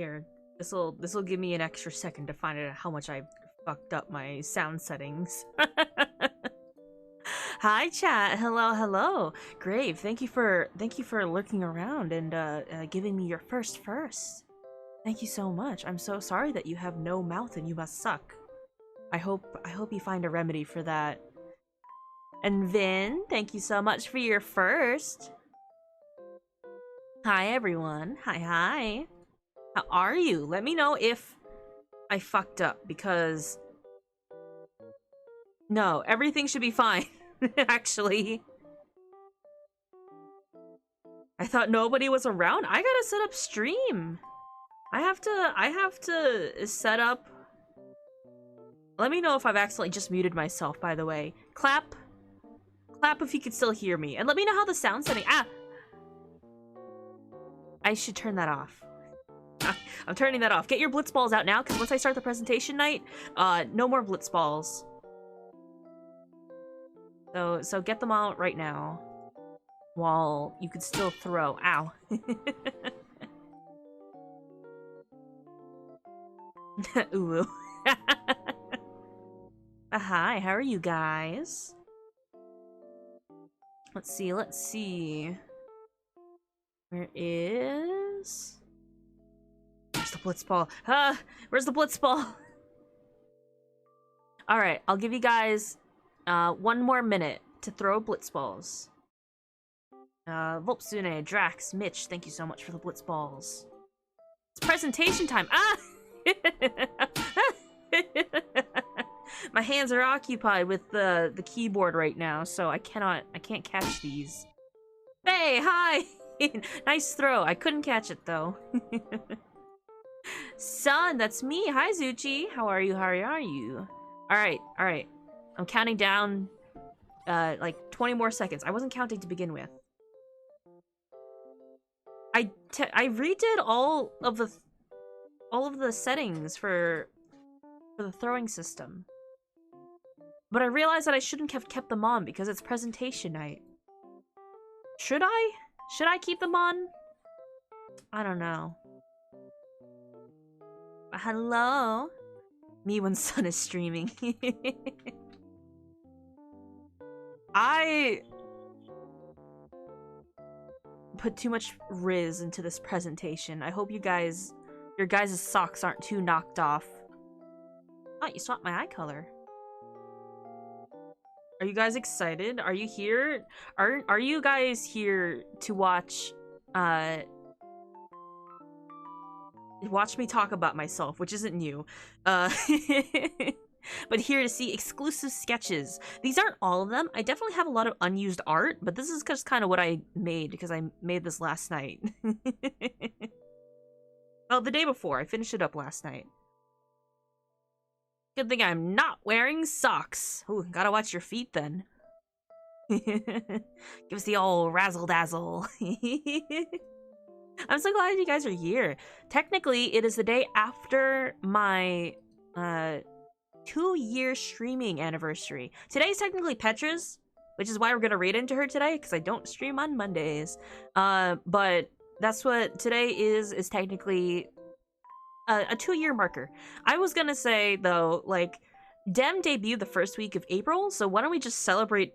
Here, this'll give me an extra second to find out how much I fucked up my sound settings. Hi chat, hello. Grave, thank you for lurking around and giving me your first. Thank you so much. I'm so sorry that you have no mouth and you must suck. I hope you find a remedy for that. And Vin, thank you so much for your first. Hi everyone. Hi. How are you? Let me know if I fucked up, because no, everything should be fine. Actually, I thought nobody was around. I gotta set up stream. I have to set up. Let me know if I've accidentally just muted myself, by the way. Clap if you can still hear me, and let me know how the sound setting. I should turn that off. I'm turning that off. Get your blitz balls out now, because once I start the presentation night, no more blitz balls. So get them out right now, while you could still throw. Ow. Ooh. Hi, how are you guys? Let's see. Where's the blitz ball? Where's the blitz ball? Alright, I'll give you guys 1 more minute to throw blitz balls. Volpsune, Drax, Mitch, thank you so much for the blitz balls. It's presentation time. My hands are occupied with the keyboard right now, so I can't catch these. Hey, hi! Nice throw. I couldn't catch it though. Son, that's me. Hi, Zuchi. How are you? Alright. I'm counting down like 20 more seconds. I wasn't counting to begin with. I redid all of the settings for the throwing system. But I realized that I shouldn't have kept them on because it's presentation night. Should I? Should I keep them on? I don't know. Hello? Me when Sun is streaming. I put too much Riz into this presentation. I hope your guys' socks aren't too knocked off. Oh, you swapped my eye color. Are you guys excited? Are you here? Are you guys here to watch watch me talk about myself, which isn't new. But here to see exclusive sketches. These aren't all of them. I definitely have a lot of unused art, but this is just kind of what I made because I made this last night. Well, the day before. I finished it up last night. Good thing I'm not wearing socks. Ooh, gotta watch your feet then. Give us the old razzle-dazzle. I'm so glad you guys are here. Technically, it is the day after my 2-year streaming anniversary. Today's technically Petra's, which is why we're gonna raid into her today, because I don't stream on Mondays. But that's what today is technically a 2-year marker. I was gonna say, though, like, Dem debuted the first week of April, so why don't we just celebrate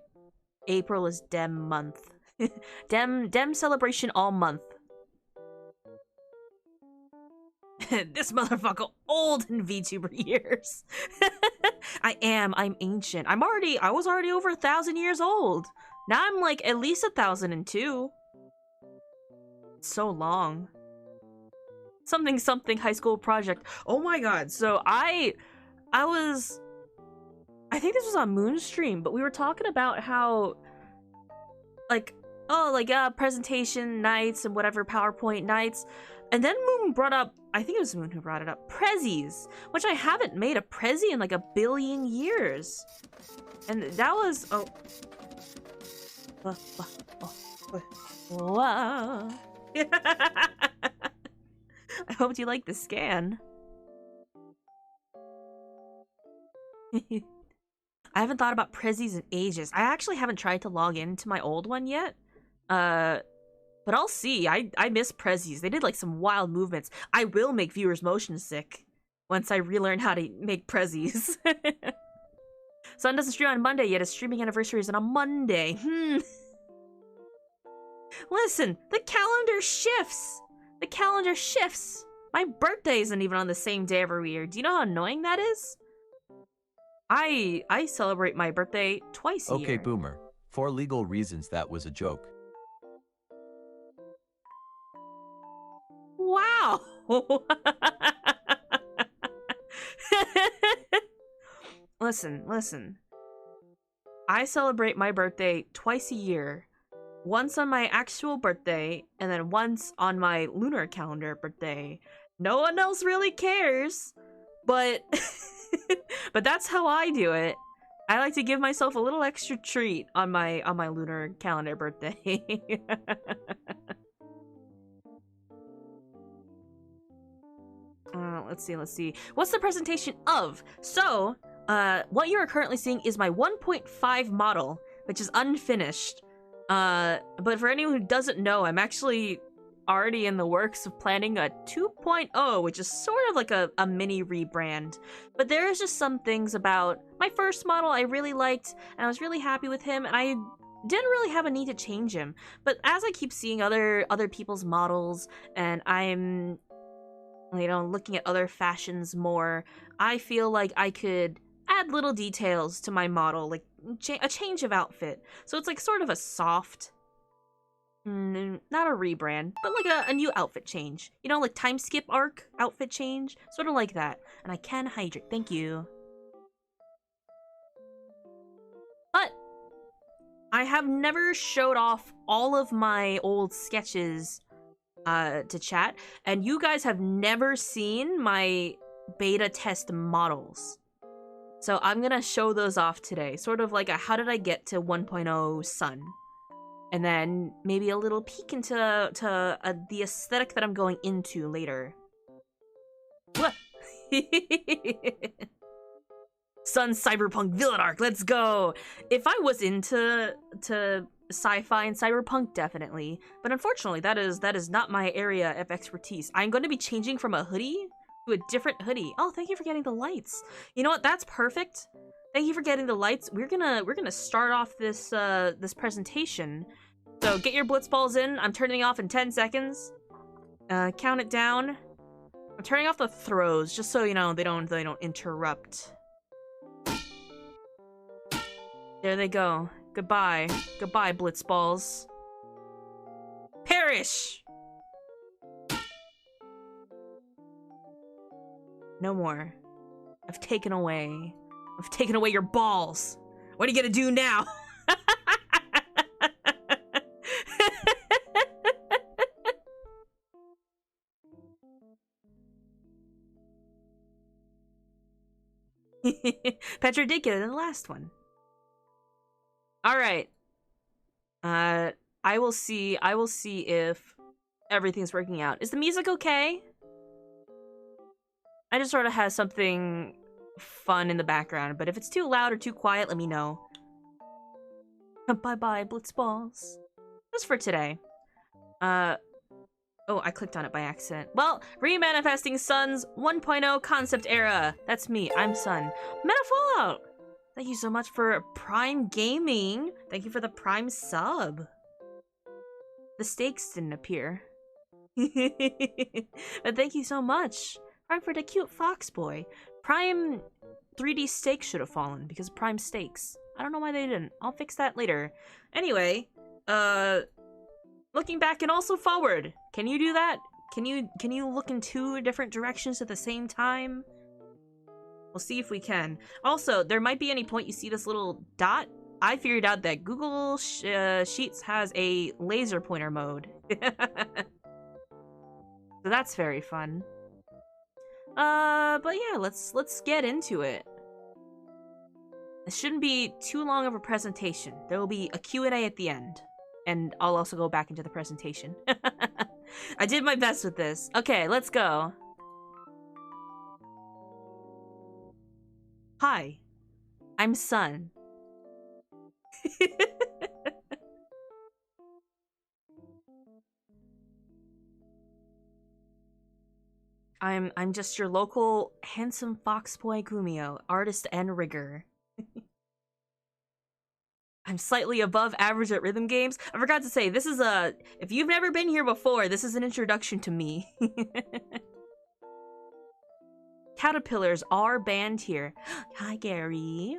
April as Dem month? Dem celebration all month. This motherfucker old in VTuber years. I'm ancient. I was already over 1,000 years old. Now I'm like at least 1,002. It's so long. Something high school project. Oh my god. So I think this was on Moonstream, but we were talking about how like presentation nights and whatever, PowerPoint nights. And then Moon brought up, I think it was Moon who brought it up, Prezzies, which I haven't made a Prezzie in like 1 billion years. And that was, I hope you like the scan. I haven't thought about Prezzies in ages. I actually haven't tried to log into my old one yet. But I'll see. I miss prezzies. They did like some wild movements. I will make viewers motion sick once I relearn how to make prezzies. Sun doesn't stream on Monday yet. His streaming anniversary is on a Monday. Listen, the calendar shifts. The calendar shifts. My birthday isn't even on the same day every year. Do you know how annoying that is? I celebrate my birthday twice a year. Okay, Boomer. For legal reasons, that was a joke. Wow. Listen. I celebrate my birthday twice a year. Once on my actual birthday, and then once on my lunar calendar birthday. No one else really cares, but but that's how I do it. I like to give myself a little extra treat on my lunar calendar birthday. Let's see. What's the presentation of? So, what you are currently seeing is my 1.5 model, which is unfinished. But for anyone who doesn't know, I'm actually already in the works of planning a 2.0, which is sort of like a mini rebrand. But there's just some things about my first model I really liked, and I was really happy with him, and I didn't really have a need to change him. But as I keep seeing other people's models, and I'm, you know, looking at other fashions more, I feel like I could add little details to my model, like a change of outfit. So it's like sort of a soft, not a rebrand, but like a new outfit change. You know, like time skip arc outfit change, sort of like that. And I can hydrate, thank you. But I have never showed off all of my old sketches to chat, and you guys have never seen my beta test models. So I'm gonna show those off today, sort of like a how did I get to 1.0 Sun, and then maybe a little peek into the aesthetic that I'm going into later. What? Sun Cyberpunk Villain Arc, let's go! If I was into sci-fi and cyberpunk, definitely, but unfortunately that is not my area of expertise. I'm going to be changing from a hoodie to a different hoodie. Oh, thank you for getting the lights. You know what? That's perfect. Thank you for getting the lights. We're gonna start off this this presentation. So get your blitz balls in. I'm turning off in 10 seconds. Count it down. I'm turning off the throws just so you know they don't interrupt. There they go. Goodbye. Goodbye, blitz balls. Perish! No more. I've taken away your balls. What are you gonna do now? Petra did get it in the last one. Alright. I will see if everything's working out. Is the music okay? I just sort of have something fun in the background, but if it's too loud or too quiet, let me know. Bye-bye, blitzballs. Just for today. Oh, I clicked on it by accident. Well, Remanifesting Sun's 1.0 concept era. That's me, I'm Sun. Meta Fallout! Thank you so much for Prime Gaming. Thank you for the Prime sub. The stakes didn't appear. But thank you so much. Prime for the cute fox boy. Prime 3D stakes should have fallen because Prime stakes. I don't know why they didn't. I'll fix that later. Anyway, looking back and also forward. Can you do that? Can you look in two different directions at the same time? We'll see if we can. Also, there might be any point you see this little dot. I figured out that Google Sheets has a laser pointer mode. So that's very fun. But yeah, let's get into it. It shouldn't be too long of a presentation. There will be a Q&A at the end. And I'll also go back into the presentation. I did my best with this. Okay, let's go. Hi, I'm Sun. I'm just your local handsome fox boy Gumio, artist and rigger. I'm slightly above average at rhythm games. I forgot to say, this is a... If you've never been here before, this is an introduction to me. Caterpillars are banned here. Hi, Gary.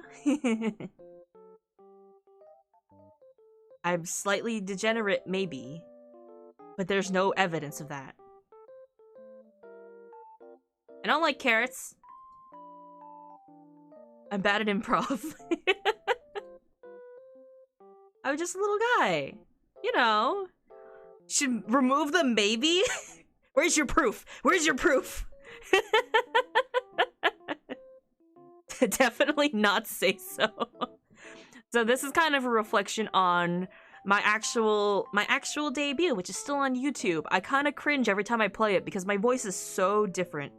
I'm slightly degenerate, maybe. But there's no evidence of that. I don't like carrots. I'm bad at improv. I'm just a little guy. You know. Should remove them, maybe? Where's your proof? Where's your proof? Definitely not say so. So this is kind of a reflection on my actual debut, which is still on YouTube. I kind of cringe every time I play it because my voice is so different.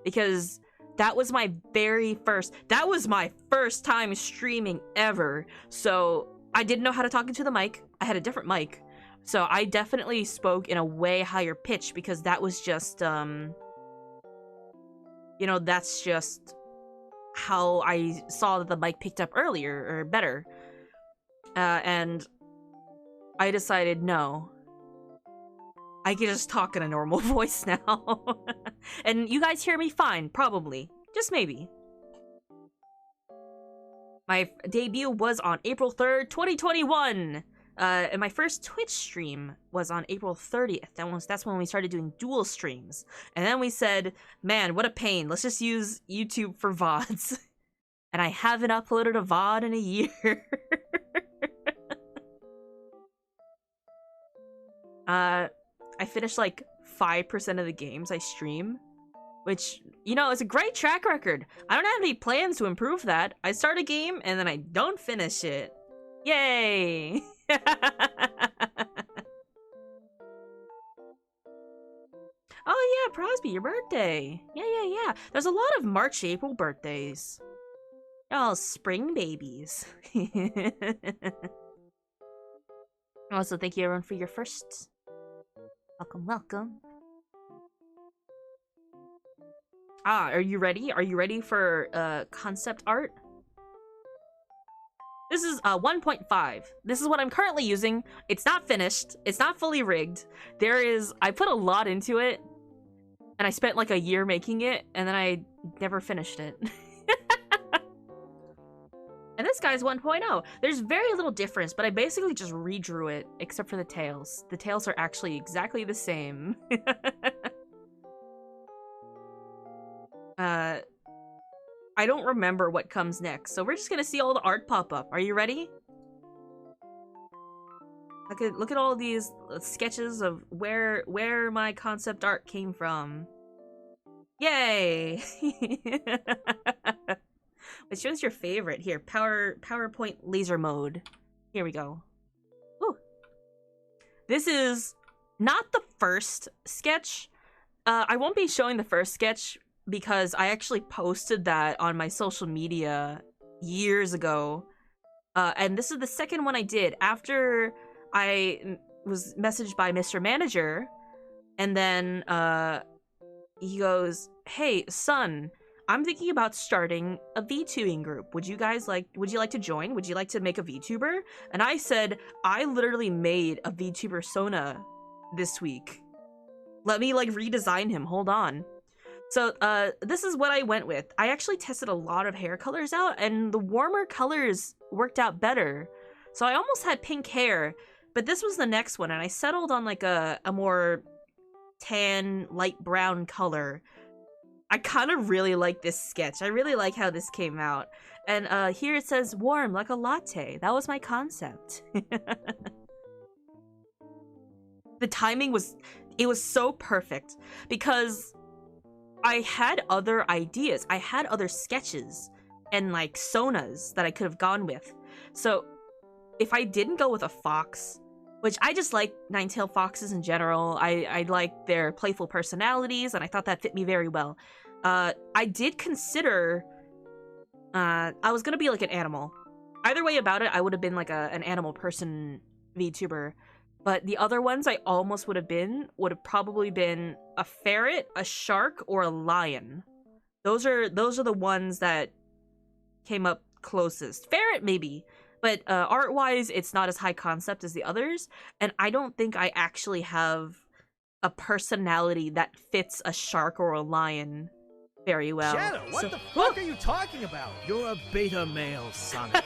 Because that was my that was my first time streaming ever. So I didn't know how to talk into the mic. I had a different mic. So I definitely spoke in a way higher pitch because that was just, you know, that's just how I saw that the mic picked up earlier, or better. And I decided, no. I can just talk in a normal voice now. And you guys hear me fine, probably. Just maybe. My debut was on April 3rd, 2021. And my first Twitch stream was on April 30th. That's when we started doing dual streams. And then we said, man, what a pain. Let's just use YouTube for VODs. And I haven't uploaded a VOD in a year. I finished like 5% of the games I stream. Which, you know, is a great track record. I don't have any plans to improve that. I start a game and then I don't finish it. Yay! Oh yeah, Prosby, your birthday. Yeah. There's a lot of March, April birthdays. Oh, spring babies. Also, thank you everyone for your first. Welcome. Ah, are you ready? Are you ready for concept art? This is 1.5. This is what I'm currently using. It's not finished. It's not fully rigged. I put a lot into it, and I spent like a year making it, and then I never finished it. And this guy's 1.0. There's very little difference, but I basically just redrew it, except for the tails. The tails are actually exactly the same. I don't remember what comes next, so we're just gonna see all the art pop up. Are you ready? Look at all these sketches of where my concept art came from. Yay! Which one's your favorite? Here, PowerPoint laser mode. Here we go. Ooh. This is not the first sketch. I won't be showing the first sketch because I actually posted that on my social media years ago. And this is the second one I did after I was messaged by Mr. Manager. And then he goes, hey, son, I'm thinking about starting a VTubing group. Would you like to join? Would you like to make a VTuber? And I said, I literally made a VTuber Sona this week. Let me like redesign him. Hold on. So this is what I went with. I actually tested a lot of hair colors out, and the warmer colors worked out better. So I almost had pink hair, but this was the next one, and I settled on like a more tan, light brown color. I kind of really like this sketch. I really like how this came out. And here it says warm like a latte. That was my concept. The timing was so perfect because I had other ideas. I had other sketches and like sonas that I could have gone with. So if I didn't go with a fox, which I just like nine-tailed foxes in general. I like their playful personalities, and I thought that fit me very well. I did consider I was gonna be like an animal. Either way about it, I would have been like an animal person VTuber. But the other ones I almost would have probably been a ferret, a shark, or a lion. Those are the ones that came up closest. Ferret maybe, but art-wise, it's not as high concept as the others, and I don't think I actually have a personality that fits a shark or a lion very well. Shadow, what the fuck are you talking about? You're a beta male, Sonic.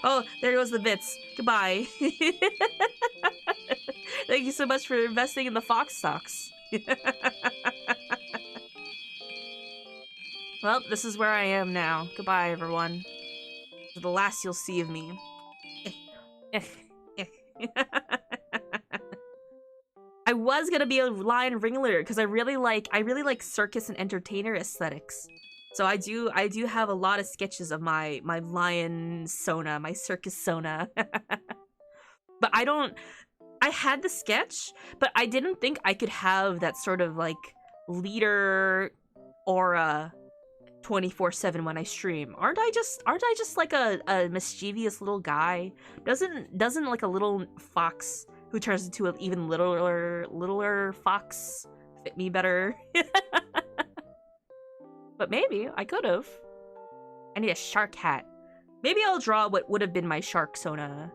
Oh, there goes the bits. Goodbye. Thank you so much for investing in the fox stocks. Well, this is where I am now. Goodbye, everyone. This is the last you'll see of me. I was gonna be a lion ringleader because I really like circus and entertainer aesthetics. So I do have a lot of sketches of my lion sona, my circus sona. But I had the sketch, but I didn't think I could have that sort of like leader aura 24/7 when I stream. Aren't I just like a mischievous little guy? Doesn't like a little fox who turns into an even littler fox fit me better? But maybe I could have. I need a shark hat. Maybe I'll draw what would have been my shark sona,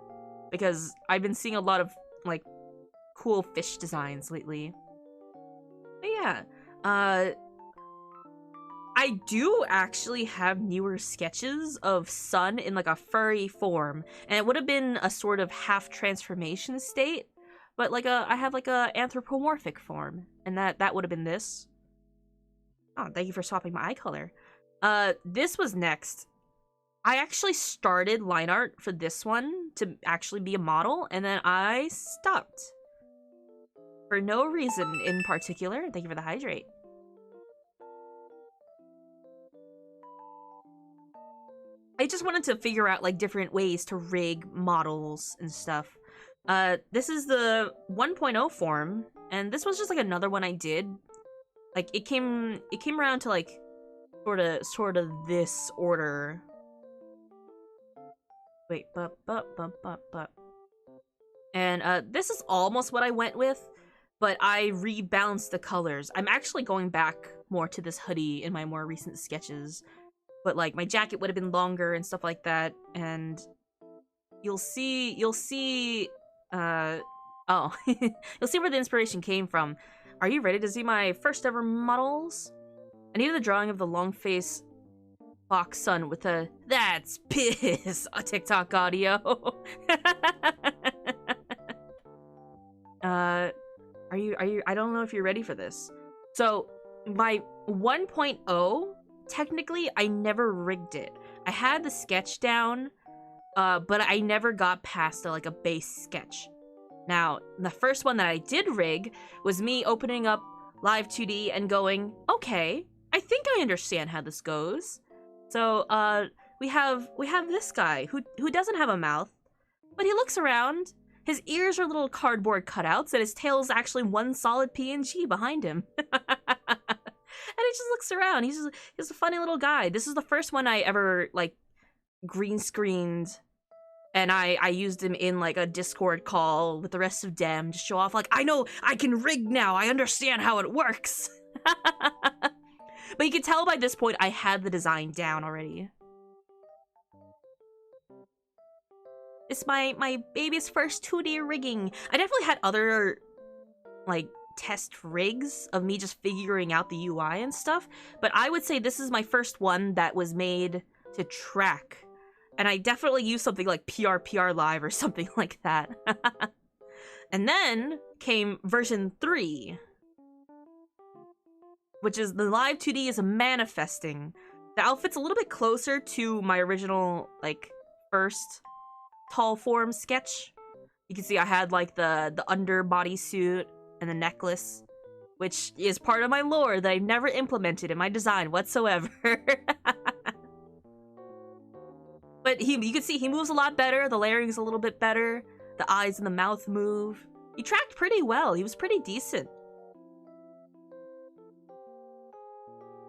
because I've been seeing a lot of like cool fish designs lately. But yeah, I do actually have newer sketches of Sun in like a furry form, and it would have been a sort of half transformation state, but like I have like a anthropomorphic form, and that would have been this. Oh, thank you for swapping my eye color. This was next. I actually started line art for this one to actually be a model, and then I stopped. For no reason in particular. Thank you for the hydrate. I just wanted to figure out like different ways to rig models and stuff. This is the 1.0 form, and this was just like another one I did. Like it came around to like sort of this order. Wait, but. And this is almost what I went with, but I rebalanced the colors. I'm actually going back more to this hoodie in my more recent sketches. But like my jacket would have been longer and stuff like that, and you'll see oh you'll see where the inspiration came from. Are you ready to see my first ever models? I needed the drawing of the long face fox sun with a "that's piss" a TikTok audio. Are you I don't know if you're ready for this. So my 1.0, technically, I never rigged it. I had the sketch down, but I never got past like a base sketch. Now, the first one that I did rig was me opening up Live 2D and going, okay, I think I understand how this goes. So, we have this guy who doesn't have a mouth, but he looks around. His ears are little cardboard cutouts, and his tail is actually one solid PNG behind him. And he just looks around. He's a funny little guy. This is the first one I ever, like, green screened. And I used him in, like, a Discord call with the rest of Dem to show off, like, I know, I can rig now. I understand how it works. But you can tell by this point I had the design down already. It's my baby's first 2D rigging. I definitely had other, like, test rigs of me just figuring out the UI and stuff, but I would say this is my first one that was made to track, and I definitely used something like PR Live or something like that. And then came version 3, which is the Live 2D is manifesting. The outfit's a little bit closer to my original, like, first tall form sketch. You can see I had like the under bodysuit and the necklace, which is part of my lore that I've never implemented in my design whatsoever. But you can see he moves a lot better, the layering's a little bit better, the eyes and the mouth move. He tracked pretty well, he was pretty decent.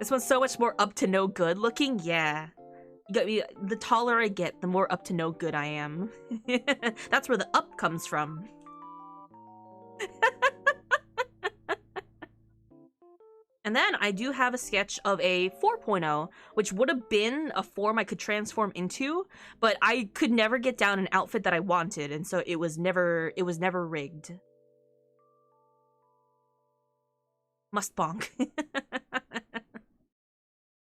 This one's so much more up to no good looking, yeah. You got me. The taller I get, the more up to no good I am. That's where the up comes from. And then I do have a sketch of a 4.0, which would have been a form I could transform into, but I could never get down an outfit that I wanted, and so it was never rigged. Must bonk.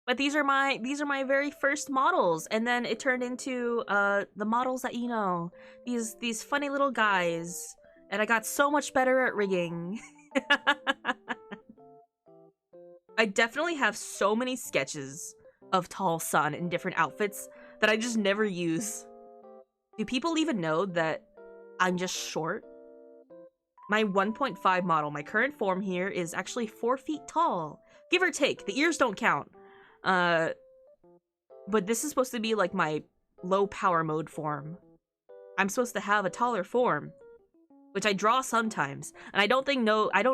But these are my very first models, and then it turned into the models that you know, these funny little guys, and I got so much better at rigging. I definitely have so many sketches of Tall Sun in different outfits that I just never use. Do people even know that I'm just short? My 1.5 model, my current form here, is actually 4 feet tall. Give or take. The ears don't count. But this is supposed to be like my low power mode form. I'm supposed to have a taller form, which I draw sometimes. And I don't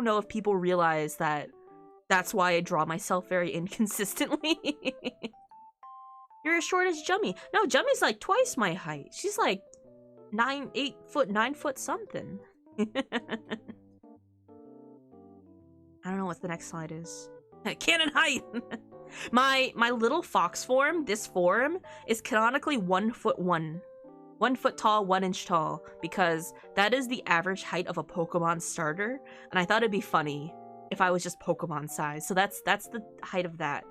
know if people realize that that's why I draw myself very inconsistently. You're as short as Jummy. No, Jummy's like twice my height. She's like 9 foot something. I don't know what the next slide is. Canon height! My little fox form, this form, is canonically 1 foot 1. 1 foot tall, 1 inch tall, because that is the average height of a Pokemon starter, and I thought it'd be funny if I was just Pokemon size. So that's the height of that.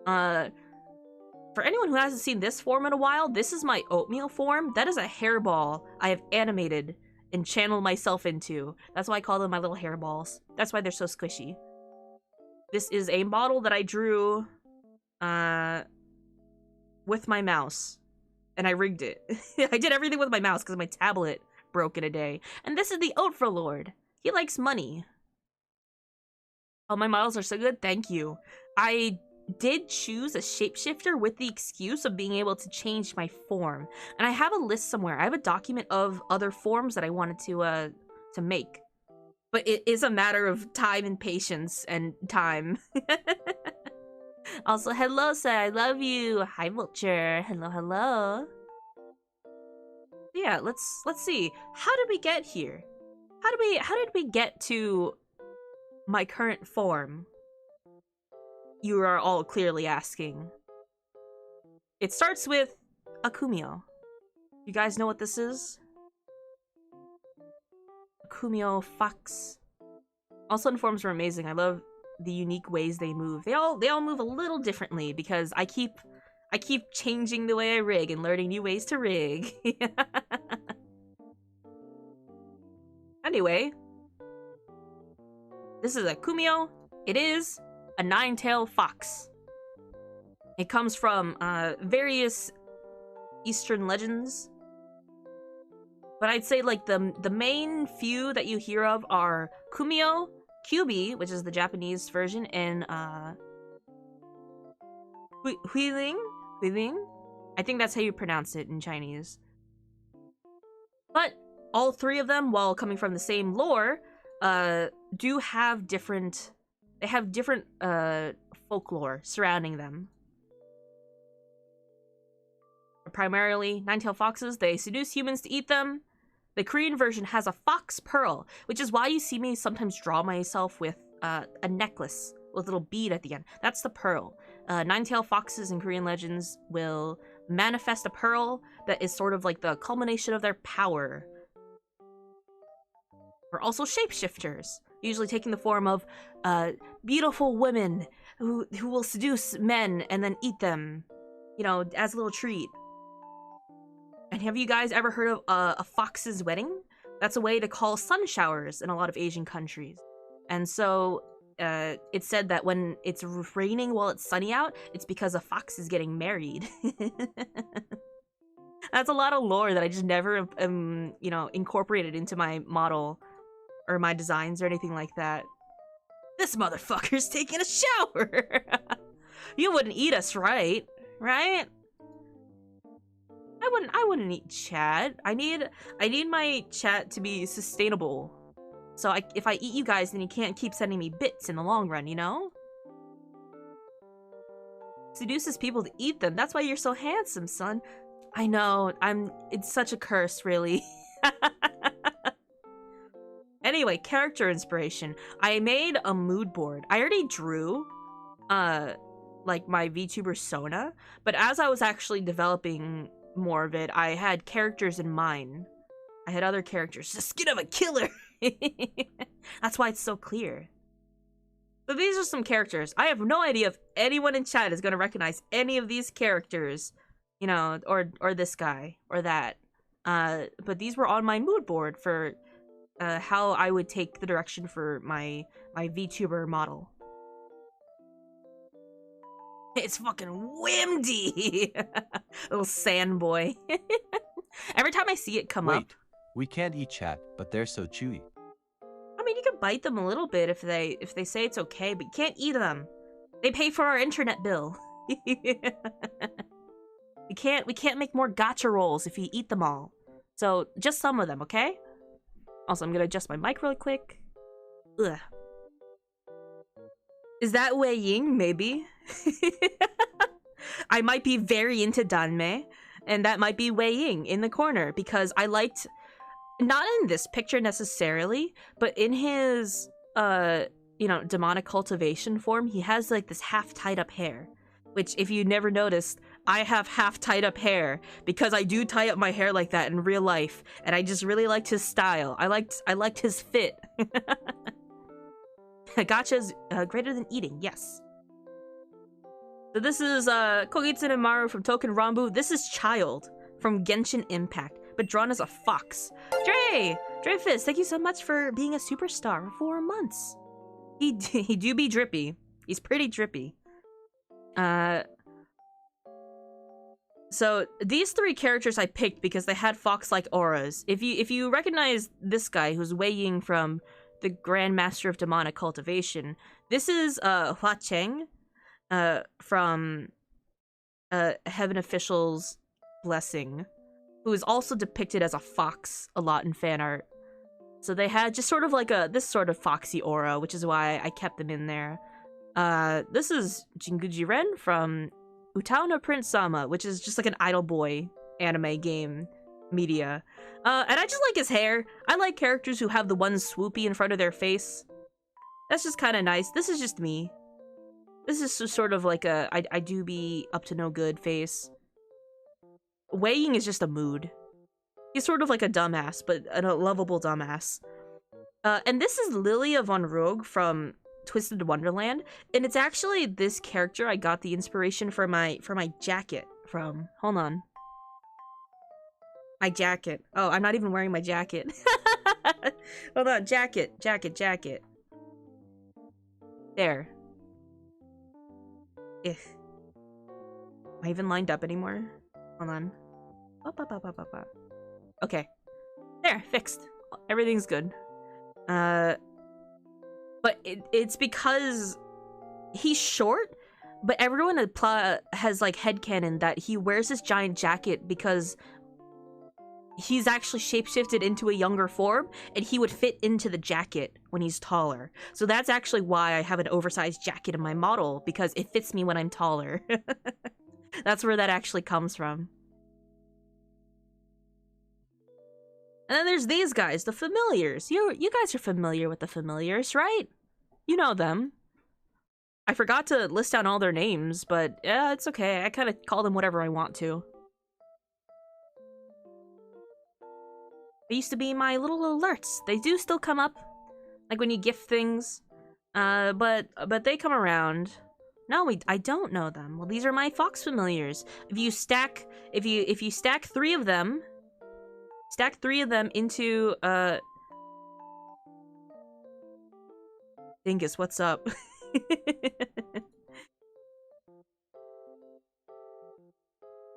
For anyone who hasn't seen this form in a while, this is my oatmeal form. That is a hairball I have animated and channeled myself into. That's why I call them my little hairballs. That's why they're so squishy. This is a model that I drew with my mouse, and I rigged it. I did everything with my mouse because my tablet broke in a day. And this is the Overlord. He likes money. Oh, my models are so good. Thank you. I did choose a shapeshifter with the excuse of being able to change my form. And I have a list somewhere. I have a document of other forms that I wanted to make. But it is a matter of time and patience and time. Also, hello, sir. I love you. Hi, Vulture. Hello, hello. Yeah, let's see. How did we get here? How did we get to my current form? You are all clearly asking. It starts with Akumio. You guys know what this is? Akumio Fox. All Sun forms are amazing. I love the unique ways they move. They all move a little differently because I keep changing the way I rig and learning new ways to rig. Anyway, this is Akumio. It is a 9-tailed fox. It comes from various Eastern legends. But I'd say like the main few that you hear of are Kumio, Kyubi, which is the Japanese version, and Huiling? I think that's how you pronounce it in Chinese. But all three of them, while coming from the same lore, do have different folklore surrounding them. Primarily, 9-tailed foxes, they seduce humans to eat them. The Korean version has a fox pearl, which is why you see me sometimes draw myself with a necklace with a little bead at the end. That's the pearl. 9-tailed foxes in Korean legends will manifest a pearl that is sort of like the culmination of their power. We're also shapeshifters, usually taking the form of beautiful women who will seduce men and then eat them, you know, as a little treat. And have you guys ever heard of a fox's wedding? That's a way to call sun showers in a lot of Asian countries. And so it's said that when it's raining while it's sunny out, it's because a fox is getting married. That's a lot of lore that I just never, you know, incorporated into my model or my designs or anything like that. This motherfucker's taking a shower! You wouldn't eat us, right? Right? I wouldn't eat chat. I need my chat to be sustainable. So if I eat you guys, then you can't keep sending me bits in the long run, you know? seduces people to eat them. That's why you're so handsome, son. I know, it's such a curse, really. Anyway, character inspiration. I made a mood board. I already drew, like, my VTuber Sona, but as I was actually developing more of it, I had characters in mind. I had other characters. The skin of a killer! That's why it's so clear. So these are some characters. I have no idea if anyone in chat is going to recognize any of these characters, you know, or this guy, or that. But these were on my mood board for how I would take the direction for my VTuber model. It's fucking Wimdy! Little sand boy. Every time I see it come up... Wait, we can't eat chat, but they're so chewy. I mean, you can bite them a little bit if they say it's okay, but you can't eat them. They pay for our internet bill. We can't make more gacha rolls if you eat them all. So, just some of them, okay? Also, I'm gonna adjust my mic really quick. Ugh. Is that Wei Ying? Maybe. I might be very into Danmei, and that might be Wei Ying in the corner, because I liked, not in this picture necessarily, but in his, you know, demonic cultivation form, he has, like, this half tied up hair. Which, if you never noticed, I have half tied up hair, because I do tie up my hair like that in real life, and I just really liked his style. I liked his fit. Gacha's greater than eating, yes. So this is Kogitsune Maru from Token Ranbu. This is Child from Genshin Impact, but drawn as a fox. Dreyfus, thank you so much for being a superstar for 4 months. He do be drippy. He's pretty drippy. So these 3 characters I picked because they had fox-like auras. If you recognize this guy who's Wei Ying from the Grand Master of Demonic Cultivation, this is Hua Cheng from Heaven Official's Blessing, who is also depicted as a fox a lot in fan art. So they had just sort of like this sort of foxy aura, which is why I kept them in there. This is Jinguji Ren from Utao no Prince Sama, which is just like an idol boy anime game media. And I just like his hair. I like characters who have the one swoopy in front of their face. That's just kind of nice. This is just me. This is just sort of like a I do be up to no good face. Wei Ying is just a mood. He's sort of like a dumbass, but a lovable dumbass. And this is Lilia von Rogue from Twisted Wonderland, and it's actually this character I got the inspiration for my jacket from. Hold on. My jacket. Oh, I'm not even wearing my jacket. Hold on, jacket. There. Am I even lined up anymore? Hold on. Okay. There, fixed. Everything's good. But it's because he's short, but everyone has like headcanon that he wears this giant jacket because he's actually shapeshifted into a younger form, and he would fit into the jacket when he's taller. So that's actually why I have an oversized jacket in my model, because it fits me when I'm taller. That's where that actually comes from. And then there's these guys, the familiars. You guys are familiar with the familiars, right? You know them. I forgot to list down all their names, but yeah, it's okay. I kind of call them whatever I want to. They used to be my little alerts. They do still come up, like when you gift things. But they come around. No, I don't know them. Well, these are my fox familiars. If you stack 3 of them. Stack 3 of them into, Dingus, what's up? If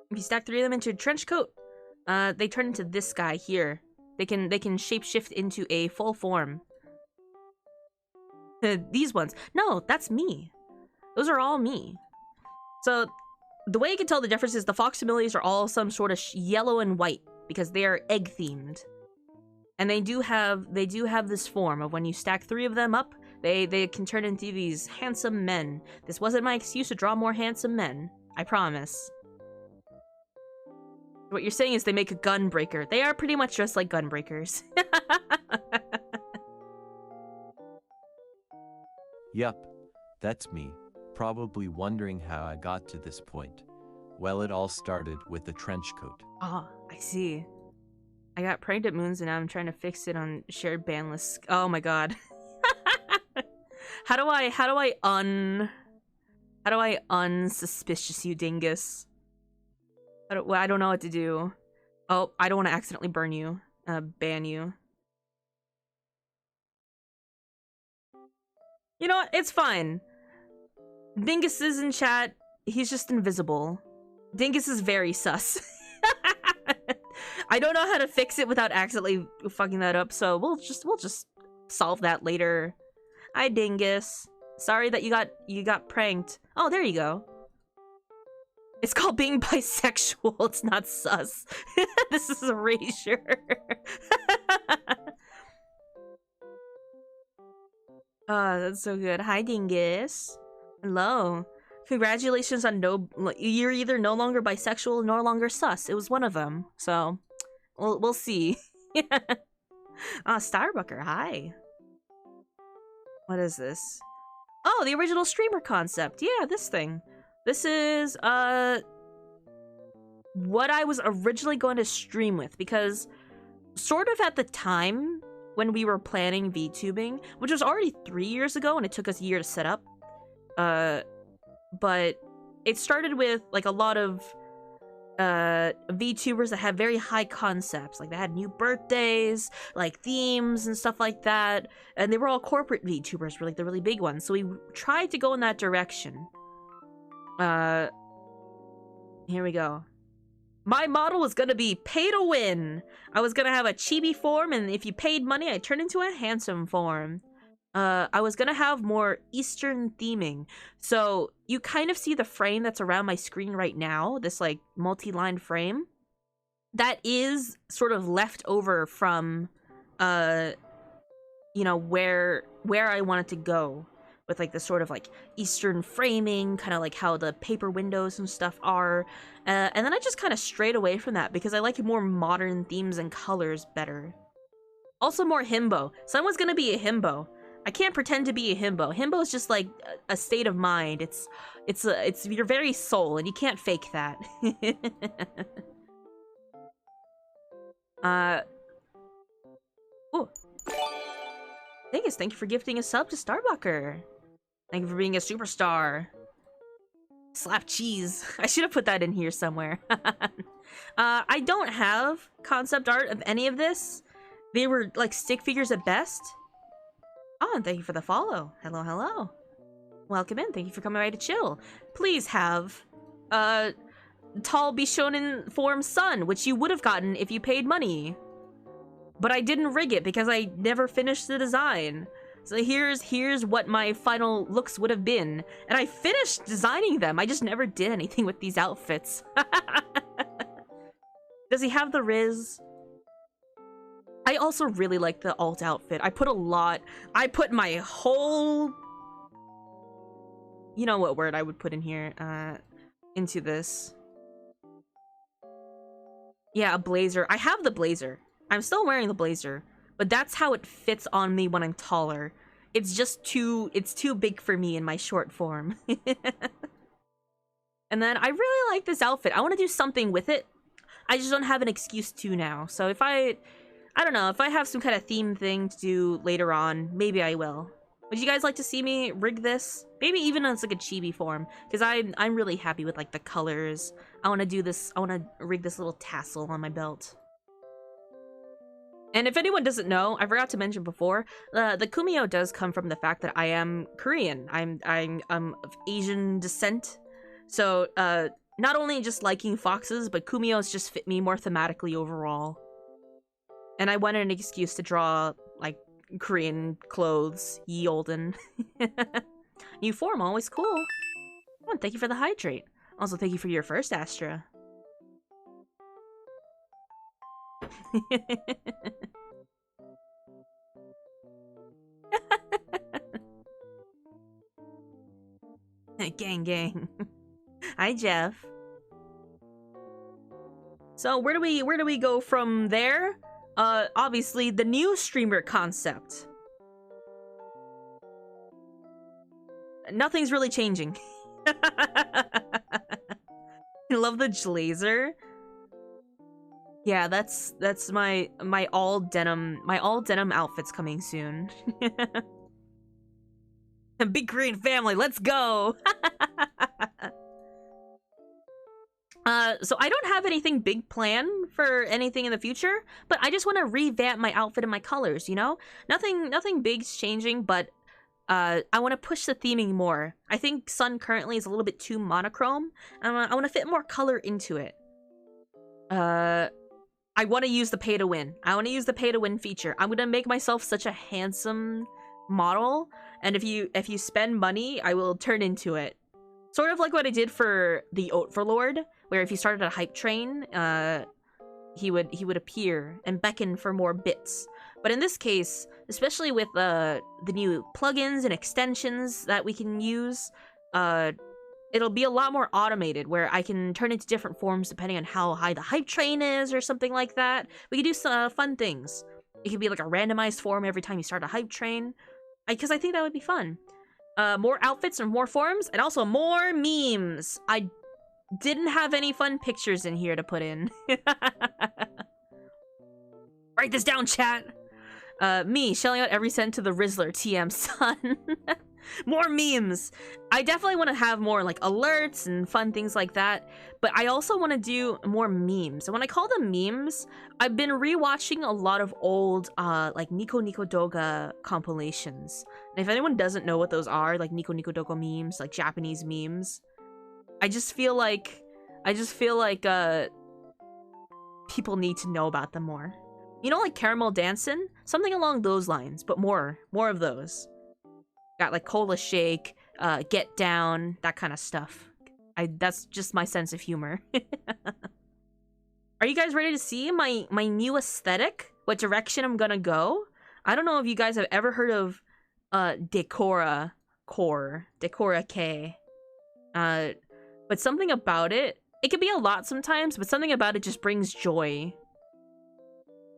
you stack 3 of them into a trench coat, they turn into this guy here. They can shapeshift into a full form. These ones. No, that's me. Those are all me. So, the way you can tell the difference is the fox familiars are all some sort of yellow and white, because they are egg themed, and they do have this form of when you stack 3 of them up, They can turn into these handsome men. This wasn't my excuse to draw more handsome men. I promise. What you're saying is they make a gun breaker. They are pretty much just like gun breakers. Yup, that's me, probably wondering how I got to this point. Well, it all started with the trench coat. Ah, I see. I got pranked at Moons and now I'm trying to fix it on shared ban list. Oh my god. How do I unsuspicious you, dingus? I don't know what to do. Oh, I don't want to accidentally burn you. Ban you. You know what? It's fine. Dingus is in chat. He's just invisible. Dingus is very sus. I don't know how to fix it without accidentally fucking that up, so we'll just solve that later. Hi, Dingus. Sorry that you got pranked. Oh, there you go. It's called being bisexual. It's not sus. This is erasure. Oh, that's so good. Hi, Dingus. Hello. Congratulations on you're either no longer bisexual or no longer sus. It was one of them. So, we'll see. Starbucker, hi. What is this? Oh, the original streamer concept. Yeah, this thing. This is, what I was originally going to stream with, because sort of at the time when we were planning VTubing, which was already 3 years ago and it took us a year to set up, but it started with, like, a lot of, VTubers that had very high concepts. Like, they had new birthdays, like, themes and stuff like that, and they were all corporate VTubers, like, the really big ones, so we tried to go in that direction. Here we go. My model was gonna be pay to win. I was gonna have a chibi form, and if you paid money, I'd turn into a handsome form. I was gonna have more Eastern theming. So you kind of see the frame that's around my screen right now, this like multi-line frame. That is sort of left over from, you know, where I wanted to go. With like this sort of like Eastern framing, kind of like how the paper windows and stuff are. And then I just kind of strayed away from that because I like more modern themes and colors better. Also more himbo. Someone's gonna be a himbo. I can't pretend to be a himbo. Himbo is just like a state of mind. It's your very soul, and you can't fake that. Ooh. Dingus, thank you for gifting a sub to Starbucker. Thank you for being a superstar. Slap cheese. I should have put that in here somewhere. I don't have concept art of any of this. They were like stick figures at best. Oh, and thank you for the follow. Hello, hello. Welcome in. Thank you for coming by to chill. Please have tall Bishonen form sun, which you would have gotten if you paid money. But I didn't rig it because I never finished the design. So here's what my final looks would have been. And I finished designing them. I just never did anything with these outfits. Does he have the Riz? I also really like the alt outfit. I put my whole... You know what word I would put in here, into this. Yeah, a blazer. I have the blazer. I'm still wearing the blazer, but that's how it fits on me when I'm taller. It's just it's too big for me in my short form. And then I really like this outfit. I want to do something with it. I just don't have an excuse to now. So if I don't know, if I have some kind of theme thing to do later on, maybe I will. Would you guys like to see me rig this? Maybe even as like a chibi form, because I'm really happy with like the colors. I want to do this. I want to rig this little tassel on my belt. And if anyone doesn't know, I forgot to mention before, the Kumio does come from the fact that I am Korean. I'm of Asian descent. So, not only just liking foxes, but Kumios just fit me more thematically overall. And I wanted an excuse to draw, like, Korean clothes, ye olden. New form, always cool. Oh, and thank you for the hydrate. Also, thank you for your first Astra. Gang, gang. Hi, Jeff. So where do we go from there? Obviously the new streamer concept. Nothing's really changing. I love the blazer. Yeah, that's my all denim outfit's coming soon. Big green family, let's go. So I don't have anything big planned for anything in the future, but I just want to revamp my outfit and my colors, you know? Nothing big's changing, but I want to push the theming more. I think Sun currently is a little bit too monochrome. I want to fit more color into it. I want to use the pay to win. I want to use the pay to win feature. I'm gonna make myself such a handsome model, and if you spend money, I will turn into it. Sort of like what I did for the Overlord, where if you started a hype train, he would appear and beckon for more bits. But in this case, especially with the new plugins and extensions that we can use, it'll be a lot more automated, where I can turn into different forms depending on how high the hype train is or something like that. We can do some fun things. It could be like a randomized form every time you start a hype train, because I think that would be fun. More outfits and more forms, and also more memes. I didn't have any fun pictures in here to put in. Write this down, chat. Me shelling out every cent to the Rizzler TM Sun. More memes. I definitely want to have more like alerts and fun things like that, but I also want to do more memes. And when I call them memes, I've been rewatching a lot of old like Nico Nico Doga compilations. And if anyone doesn't know what those are, like Nico Nico Doga memes, like Japanese memes, I just feel like people need to know about them more. You know, like Caramel Dancin'? Something along those lines, but more of those. Got like Cola Shake, Get Down, that kind of stuff. That's just my sense of humor. Are you guys ready to see my new aesthetic? What direction I'm gonna go? I don't know if you guys have ever heard of Decora K. But something about it can be a lot sometimes, but something about it just brings joy.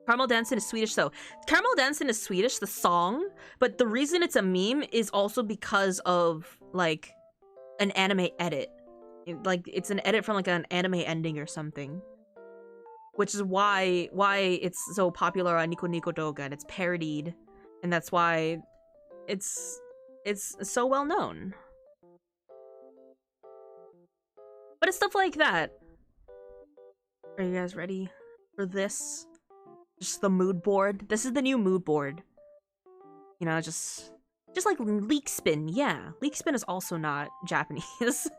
Caramel Dancin' is Swedish though. Caramel Dancin' is Swedish, the song, but the reason it's a meme is also because of like an anime edit. It's an edit from like an anime ending or something. Which is why it's so popular on Nico Nico Doga, and it's parodied, and that's why it's so well known. But it's stuff like that. Are you guys ready for this? Just the mood board. This is the new mood board. You know, just like Leak Spin. Yeah, Leak Spin is also not Japanese.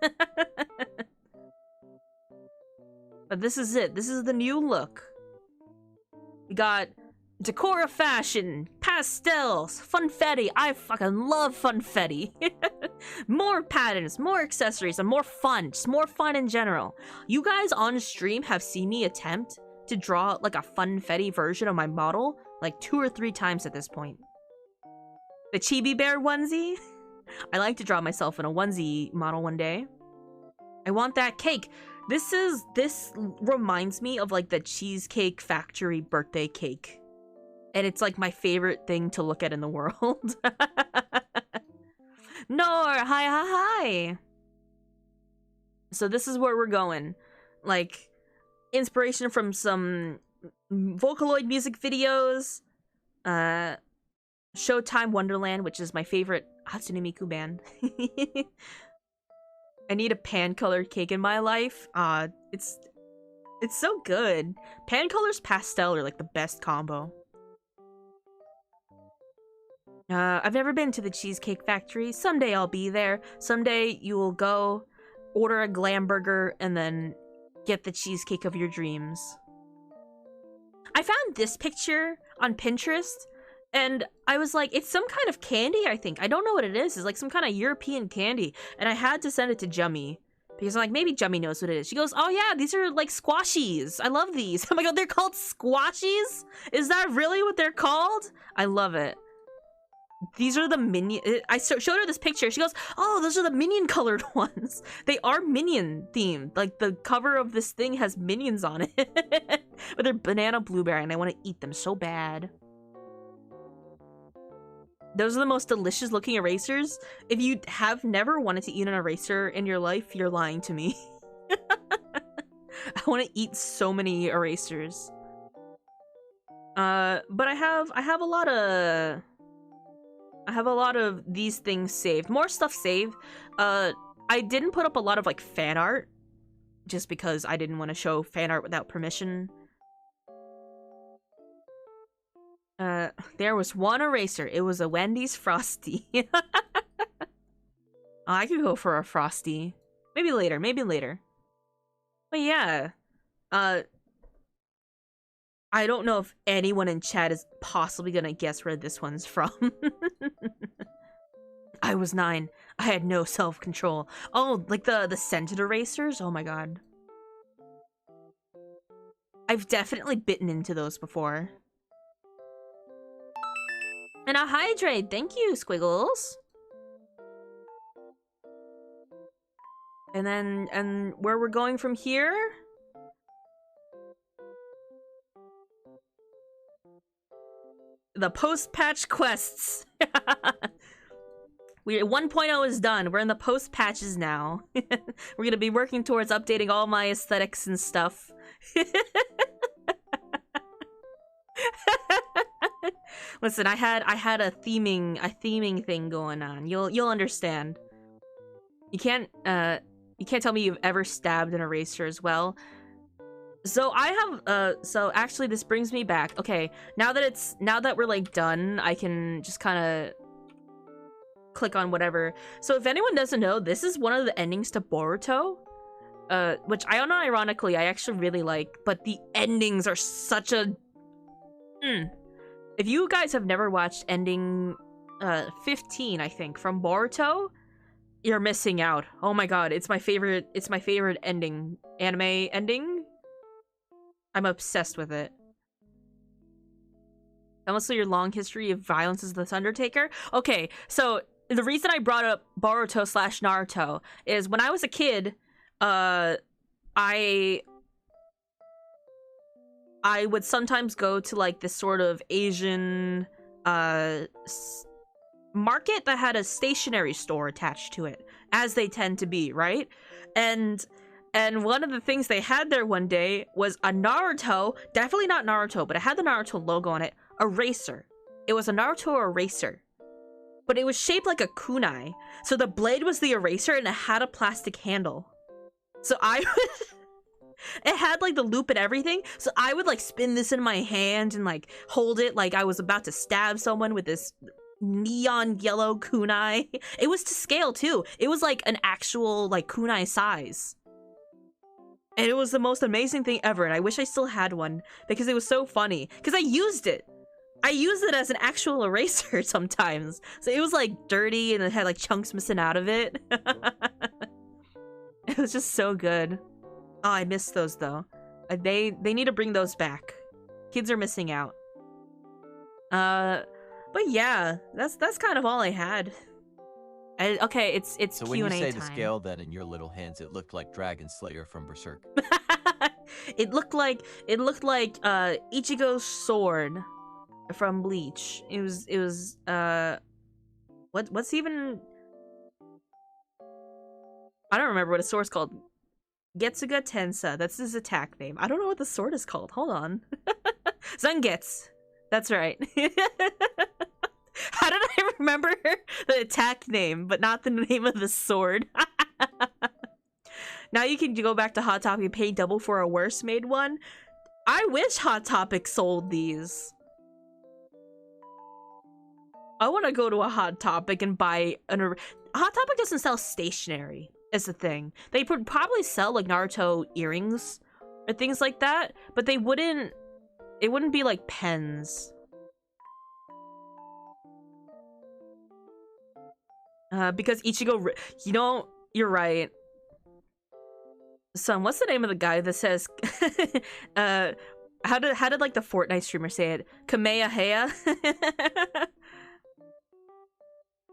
But this is it. This is the new look. We got Decora fashion, pastels, funfetti. I fucking love funfetti. More patterns, more accessories, and more fun. Just more fun in general. You guys on stream have seen me attempt to draw like a funfetti version of my model like 2 or 3 times at this point. The Chibi Bear onesie. I like to draw myself in a onesie model one day. I want that cake. This reminds me of like the Cheesecake Factory birthday cake. And it's like my favorite thing to look at in the world. Nor, hi. So this is where we're going. Like, inspiration from some Vocaloid music videos, Showtime Wonderland, which is my favorite Hatsune Miku band. I need a pan-colored cake in my life. It's so good. Pan colors pastel are like the best combo. I've never been to the Cheesecake Factory. Someday I'll be there. Someday you will go, order a glam burger, and then get the cheesecake of your dreams. I found this picture on Pinterest, and I was like, it's some kind of candy, I think. I don't know what it is. It's like some kind of European candy. And I had to send it to Jummy, because I'm like, maybe Jummy knows what it is. She goes, oh yeah, these are like squashies. I love these. I'm like, oh, they're called squashies? Is that really what they're called? I love it. these are the minion. I showed her this picture. She goes, "Oh, those are the minion colored ones. They are minion themed. Like the cover of this thing has minions on it, but they're banana blueberry, and I want to eat them so bad." Those are the most delicious looking erasers. If you have never wanted to eat an eraser in your life, you're lying to me. I want to eat so many erasers. But I have a lot of these things saved. More stuff saved. I didn't put up a lot of like fan art just because I didn't want to show fan art without permission. There was one eraser. It was a Wendy's Frosty. I could go for a Frosty. Maybe later, maybe later. But yeah. I don't know if anyone in chat is possibly gonna guess where this one's from. I was 9. I had no self-control. Oh, like the scented erasers? Oh my god. I've definitely bitten into those before. And a hydrate! Thank you, Squiggles! And where we're going from here? The post-patch quests. 1.0 is done. We're in the post-patches now. We're gonna be working towards updating all my aesthetics and stuff. Listen, I had a theming thing going on. You'll understand. You can't tell me you've ever stabbed an eraser as well. So I have so actually this brings me back. Okay, now that we're like done, I can just kind of click on whatever. So if anyone doesn't know, this is one of the endings to Boruto, which I don't know, ironically I actually really like, but the endings are such a If you guys have never watched ending 15, I think, from Boruto, you're missing out. Oh my god, it's my favorite ending, anime ending. I'm obsessed with it. Honestly, your long history of violence is this Undertaker. Okay, so the reason I brought up Boruto / Naruto is when I was a kid, I would sometimes go to like this sort of Asian market that had a stationery store attached to it, as they tend to be, right? And one of the things they had there one day was a Naruto, definitely not Naruto, but it had the Naruto logo on it, eraser. It was a Naruto eraser. But it was shaped like a kunai. So the blade was the eraser and it had a plastic handle. So I would... it had like the loop and everything. So I would like spin this in my hand and like hold it like I was about to stab someone with this neon yellow kunai. It was to scale too. It was like an actual like kunai size. And it was the most amazing thing ever, and I wish I still had one, because it was so funny. Because I used it! I used it as an actual eraser sometimes. So it was like dirty, and it had like chunks missing out of it. It was just so good. Oh, I miss those though. They need to bring those back. Kids are missing out. But yeah, that's kind of all I had. Okay, it's so Q&A when you say time. to scale that in your little hands, it looked like Dragon Slayer from Berserk. It looked like Ichigo's sword from Bleach. It was what's even, I don't remember what his sword's called. Getsuga Tensa. That's his attack name. I don't know what the sword is called. Hold on. Zangetsu. That's right. How did I remember the attack name, but not the name of the sword? Now you can go back to Hot Topic and pay double for a worse made one. I wish Hot Topic sold these. I want to go to a Hot Topic and buy an... Hot Topic doesn't sell stationery, is the thing. They would probably sell like Naruto earrings or things like that, but they wouldn't... It wouldn't be like pens. Because Ichigo, you know, you're right. Son, what's the name of the guy that says, how did like the Fortnite streamer say it? Kamehameha?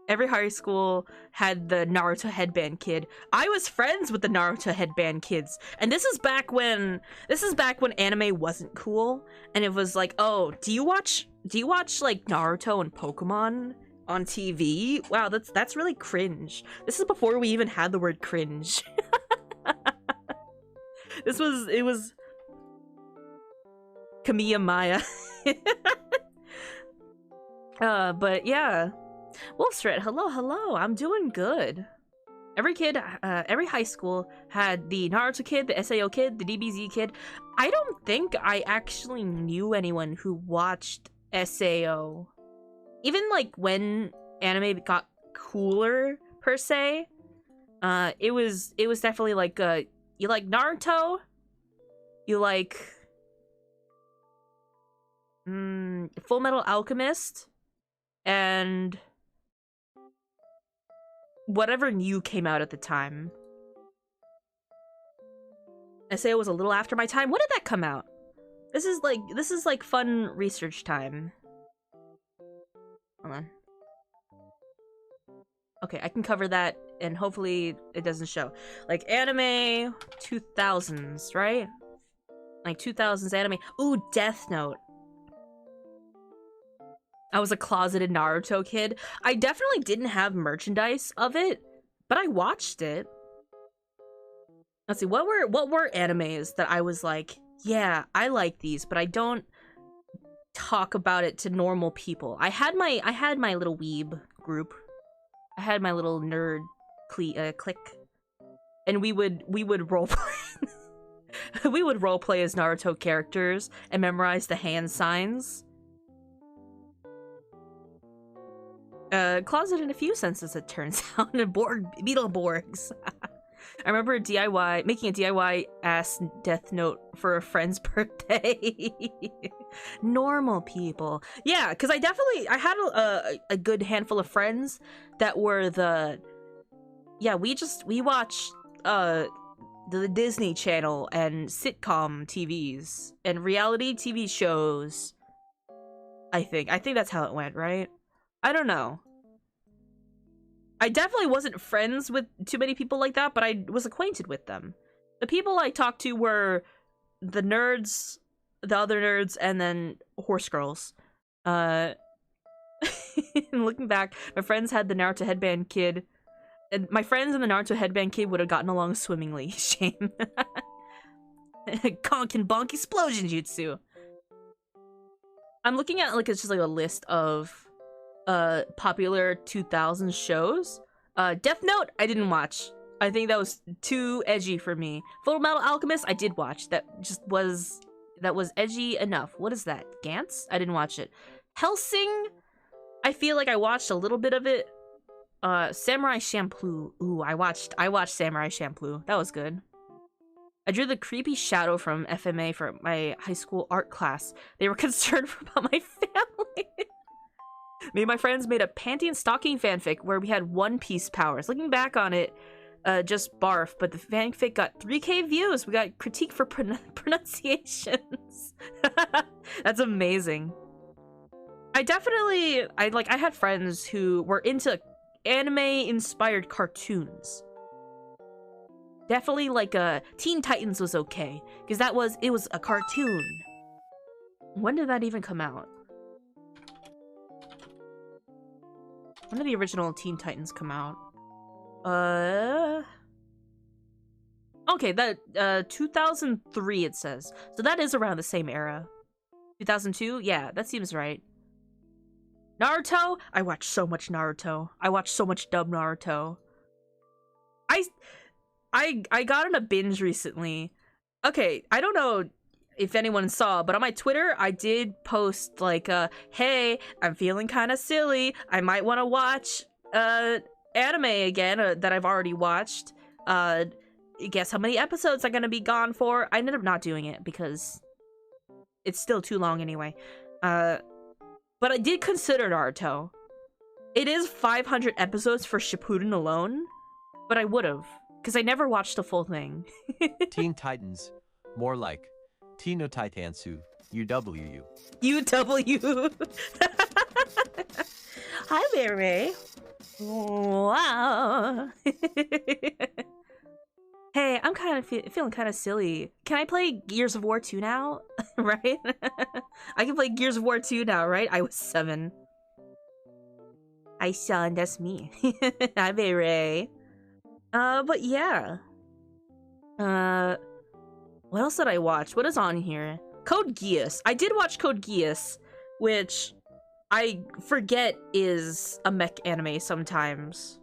Every high school had the Naruto headband kid. I was friends with the Naruto headband kids. And this is back when anime wasn't cool. And it was like, oh, do you watch like Naruto and Pokemon on TV? Wow, that's really cringe. This is before we even had the word cringe. It was Kamiya Maya. But yeah. Wolfstrat, hello, I'm doing good. Every high school had the Naruto kid, the SAO kid, the DBZ kid. I don't think I actually knew anyone who watched SAO. Even like when anime got cooler per se, it was definitely like you like Naruto, you like Full Metal Alchemist, and whatever new came out at the time. SAO was a little after my time. When did that come out? This is like fun research time. Hold on. Okay, I can cover that and hopefully it doesn't show. Like anime 2000s, right? Like 2000s anime. Ooh, Death Note. I was a closeted Naruto kid. I definitely didn't have merchandise of it, but I watched it. Let's see, what were animes that I was like, yeah, I like these, but I don't talk about it to normal people. I had my little weeb group. I had my little nerd clique. And we would roleplay. We would roleplay as Naruto characters and memorize the hand signs. Closet in a few senses, it turns out. Beetleborgs. I remember making a DIY ass Death Note for a friend's birthday. Normal people. Yeah, because I had a good handful of friends that were we watched the Disney Channel and sitcom TVs and reality TV shows. I think that's how it went, right? I don't know. I definitely wasn't friends with too many people like that, but I was acquainted with them. The people I talked to were the nerds, the other nerds, and then horse girls. Looking back, my friends had the Naruto headband kid, and my friends and the Naruto headband kid would have gotten along swimmingly. Shame. Conk and bonk explosion jutsu. I'm looking at it's just like a list of popular 2000s shows. Death Note, I didn't watch. I think that was too edgy for me. Full Metal Alchemist, I did watch. That was edgy enough. What is that? Gantz? I didn't watch it. Hellsing, I feel like I watched a little bit of it. Samurai Champloo. Ooh, I watched Samurai Champloo. That was good. I drew the creepy shadow from FMA for my high school art class. They were concerned about my family. Me and my friends made a panty and stocking fanfic where we had One Piece powers. Looking back on it, just barf, but the fanfic got 3K views. We got critique for pronunciations. That's amazing. I had friends who were into anime-inspired cartoons. Definitely Teen Titans was okay, because it was a cartoon. When did that even come out? When did the original Teen Titans come out? Okay, that 2003 it says. So that is around the same era. 2002? Yeah, that seems right. Naruto? I watched so much Naruto. I watched so much dub Naruto. I got on a binge recently. Okay, I don't know if anyone saw, but on my Twitter, I did post hey, I'm feeling kind of silly. I might want to watch anime again that I've already watched. Guess how many episodes I'm gonna be gone for? I ended up not doing it because it's still too long anyway. But I did consider Naruto. It is 500 episodes for Shippuden alone, but I would've, because I never watched the full thing. Teen Titans. More like Tino Titansu. UW. UW. Hi, Mary. Wow. Hey, I'm kind of feeling kind of silly. Can I play Gears of War 2 now? Right? I can play Gears of War 2 now, right? I was 7. Hi, son. That's me. Hi, Ray. But yeah. What else did I watch? What is on here? Code Geass. I did watch Code Geass, which I forget is a mech anime sometimes.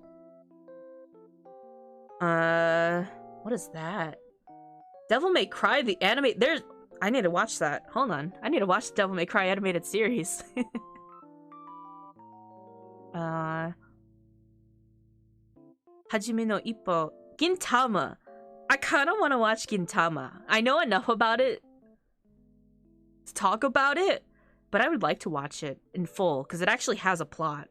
What is that? Devil May Cry, the anime. I need to watch that. Hold on. I need to watch the Devil May Cry animated series. Hajime no Ippo. Gintama. I kind of want to watch Gintama. I know enough about it to talk about it, but I would like to watch it in full because it actually has a plot.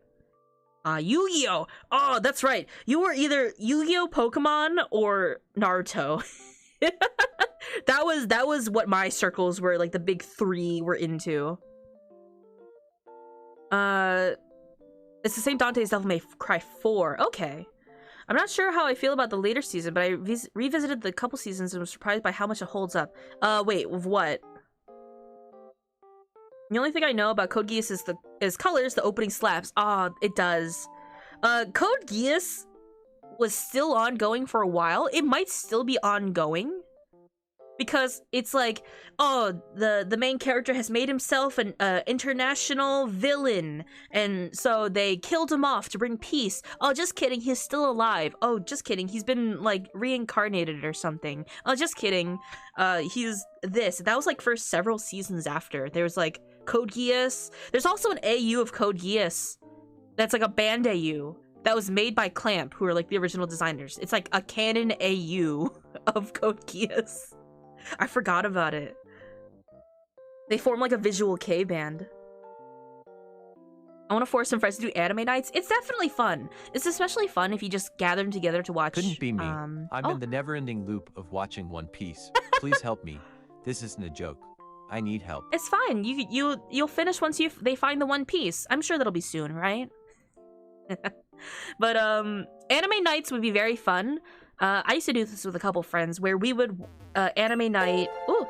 Yu-Gi-Oh! Oh, that's right. You were either Yu-Gi-Oh! Pokemon or Naruto. That was what my circles were, like the big 3 were into. It's the same Dante as Devil May Cry 4. Okay. I'm not sure how I feel about the later season, but I revisited the couple seasons and was surprised by how much it holds up. Wait, what? The only thing I know about Code Geass is colors, the opening slaps. Ah, it does. Code Geass was still ongoing for a while. It might still be ongoing. Because it's like, oh, the main character has made himself an international villain, and so they killed him off to bring peace. Oh, just kidding, he's still alive. Oh, just kidding, he's been like reincarnated or something. Oh, just kidding, he's this. That was like for several seasons after. There was like Code Geass. There's also an AU of Code Geass that's like a band AU that was made by Clamp, who are like the original designers. It's like a canon AU of Code Geass. I forgot about it. They form like a visual K band. I want to force some friends to do anime nights. It's definitely fun. It's especially fun if you just gather them together to watch. Couldn't be me. I'm in the never-ending loop of watching One Piece. Please help me. This isn't a joke. I need help. It's fine. You'll finish once they find the One Piece. I'm sure that'll be soon, right? But anime nights would be very fun. I used to do this with a couple friends where we would anime night. Ooh,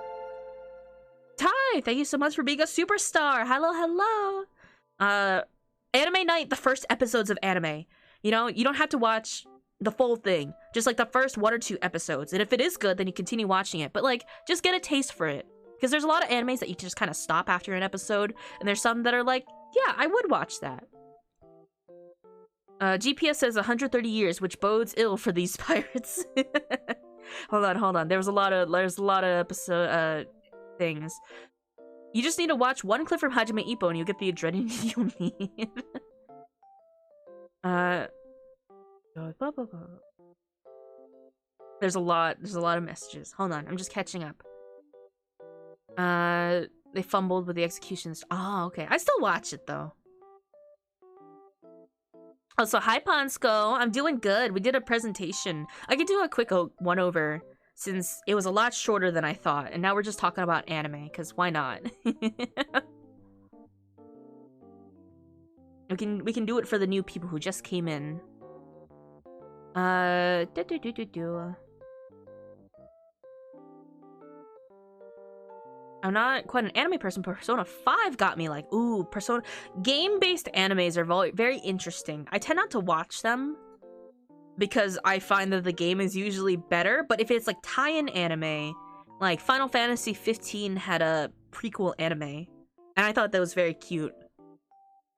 Ty, thank you so much for being a superstar. Hello, hello. Anime night, the first episodes of anime. You know, you don't have to watch the full thing, just like the first 1 or 2 episodes. And if it is good, then you continue watching it. But like, just get a taste for it, because there's a lot of animes that you can just kind of stop after an episode, and there's some that are like, yeah, I would watch that. GPS says 130 years, which bodes ill for these pirates. Hold on. There's a lot of episode things. You just need to watch one clip from Hajime Ippo and you'll get the adrenaline you need. There's a lot of messages. Hold on, I'm just catching up. They fumbled with the executions. Oh, okay. I still watch it though. Oh, so hi Ponsko, I'm doing good. We did a presentation. I could do a quick one-over since it was a lot shorter than I thought, and now we're just talking about anime, because why not? we can do it for the new people who just came in. I'm not quite an anime person, but Persona 5 got me like, ooh, Persona... Game-based animes are very interesting. I tend not to watch them because I find that the game is usually better, but if it's like tie-in anime, like Final Fantasy 15 had a prequel anime, and I thought that was very cute.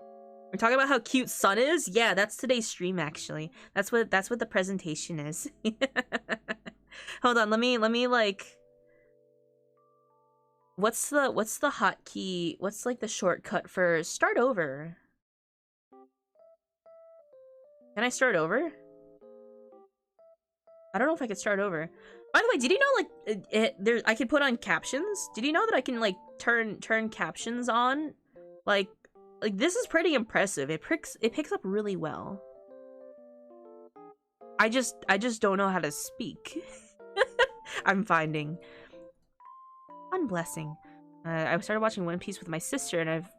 We're talking about how cute Sun is? Yeah, that's today's stream, actually. That's what the presentation is. Hold on, let me like... What's the hotkey? What's like the shortcut for start over? Can I start over? I don't know if I could start over. By the way, did you know like I can put on captions? Did you know that I can like turn captions on? Like this is pretty impressive. It picks up really well. I just don't know how to speak. I'm finding. Fun blessing. I started watching One Piece with my sister, and I've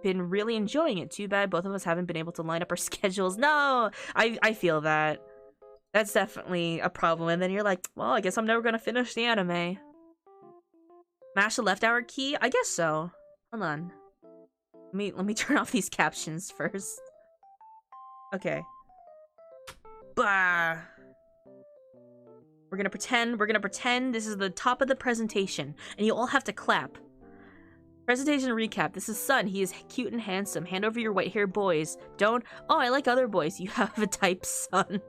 been really enjoying it. Too bad both of us haven't been able to line up our schedules. No, I feel that. That's definitely a problem. And then you're like, well, I guess I'm never gonna finish the anime. Mash the left arrow key? I guess so. Hold on. Let me turn off these captions first. Okay. Bah. We're gonna pretend this is the top of the presentation, and you all have to clap. Presentation recap. This is Sun. He is cute and handsome. Hand over your white hair boys. Don't. Oh, I like other boys. You have a type, Sun.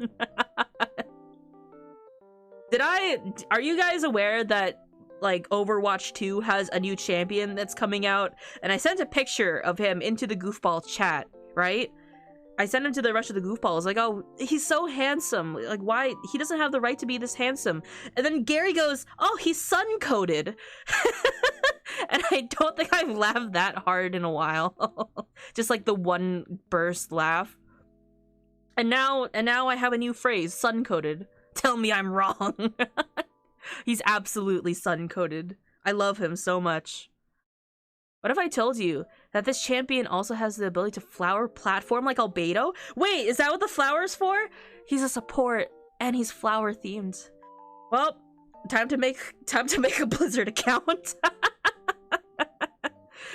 Are you guys aware that, like, Overwatch 2 has a new champion that's coming out? And I sent a picture of him into the goofball chat, right? I sent him to the rest of the goofballs. I was like, oh, he's so handsome. Like, why? He doesn't have the right to be this handsome. And then Gary goes, oh, he's sun-coated. And I don't think I've laughed that hard in a while. Just like the one burst laugh. And now I have a new phrase, sun-coated. Tell me I'm wrong. He's absolutely sun-coated. I love him so much. What if I told you that this champion also has the ability to flower platform like Albedo? Wait, is that what the flower's for? He's a support and he's flower themed. Well, time to make a Blizzard account.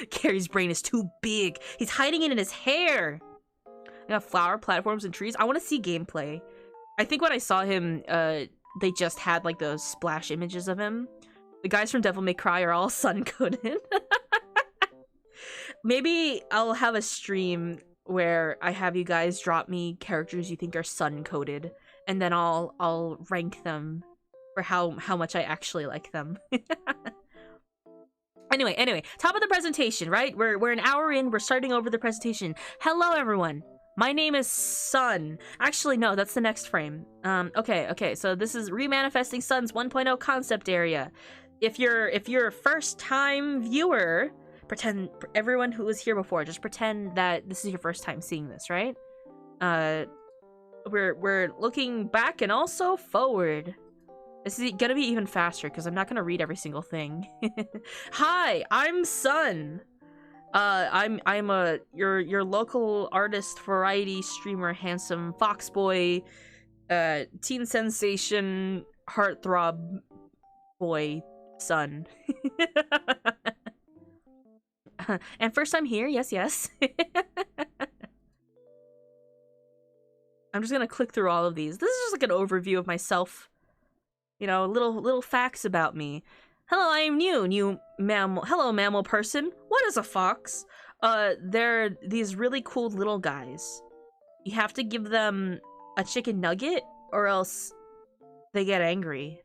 Gary's brain is too big. He's hiding it in his hair. We have flower platforms and trees. I want to see gameplay. I think when I saw him, they just had like those splash images of him. The guys from Devil May Cry are all sun-coated. Maybe I'll have a stream where I have you guys drop me characters you think are sun-coated, and then I'll rank them for how much I actually like them. Anyway, top of the presentation, right? We're an hour in, we're starting over the presentation. Hello everyone. My name is Sun. Actually, no, that's the next frame. Okay, so this is Remanifesting Sun's 1.0 concept area. If you're a first-time viewer, pretend everyone who was here before, just pretend that this is your first time seeing this, right? We're looking back and also forward. This is gonna be even faster because I'm not gonna read every single thing. Hi, I'm Sun. I'm your local artist, variety streamer, handsome fox boy, teen sensation, heartthrob boy, Sun. And first time here, yes. I'm just gonna click through all of these. This is just like an overview of myself. You know, little facts about me. Hello, I am new mammal. Hello, mammal person. What is a fox? They're these really cool little guys. You have to give them a chicken nugget, or else they get angry.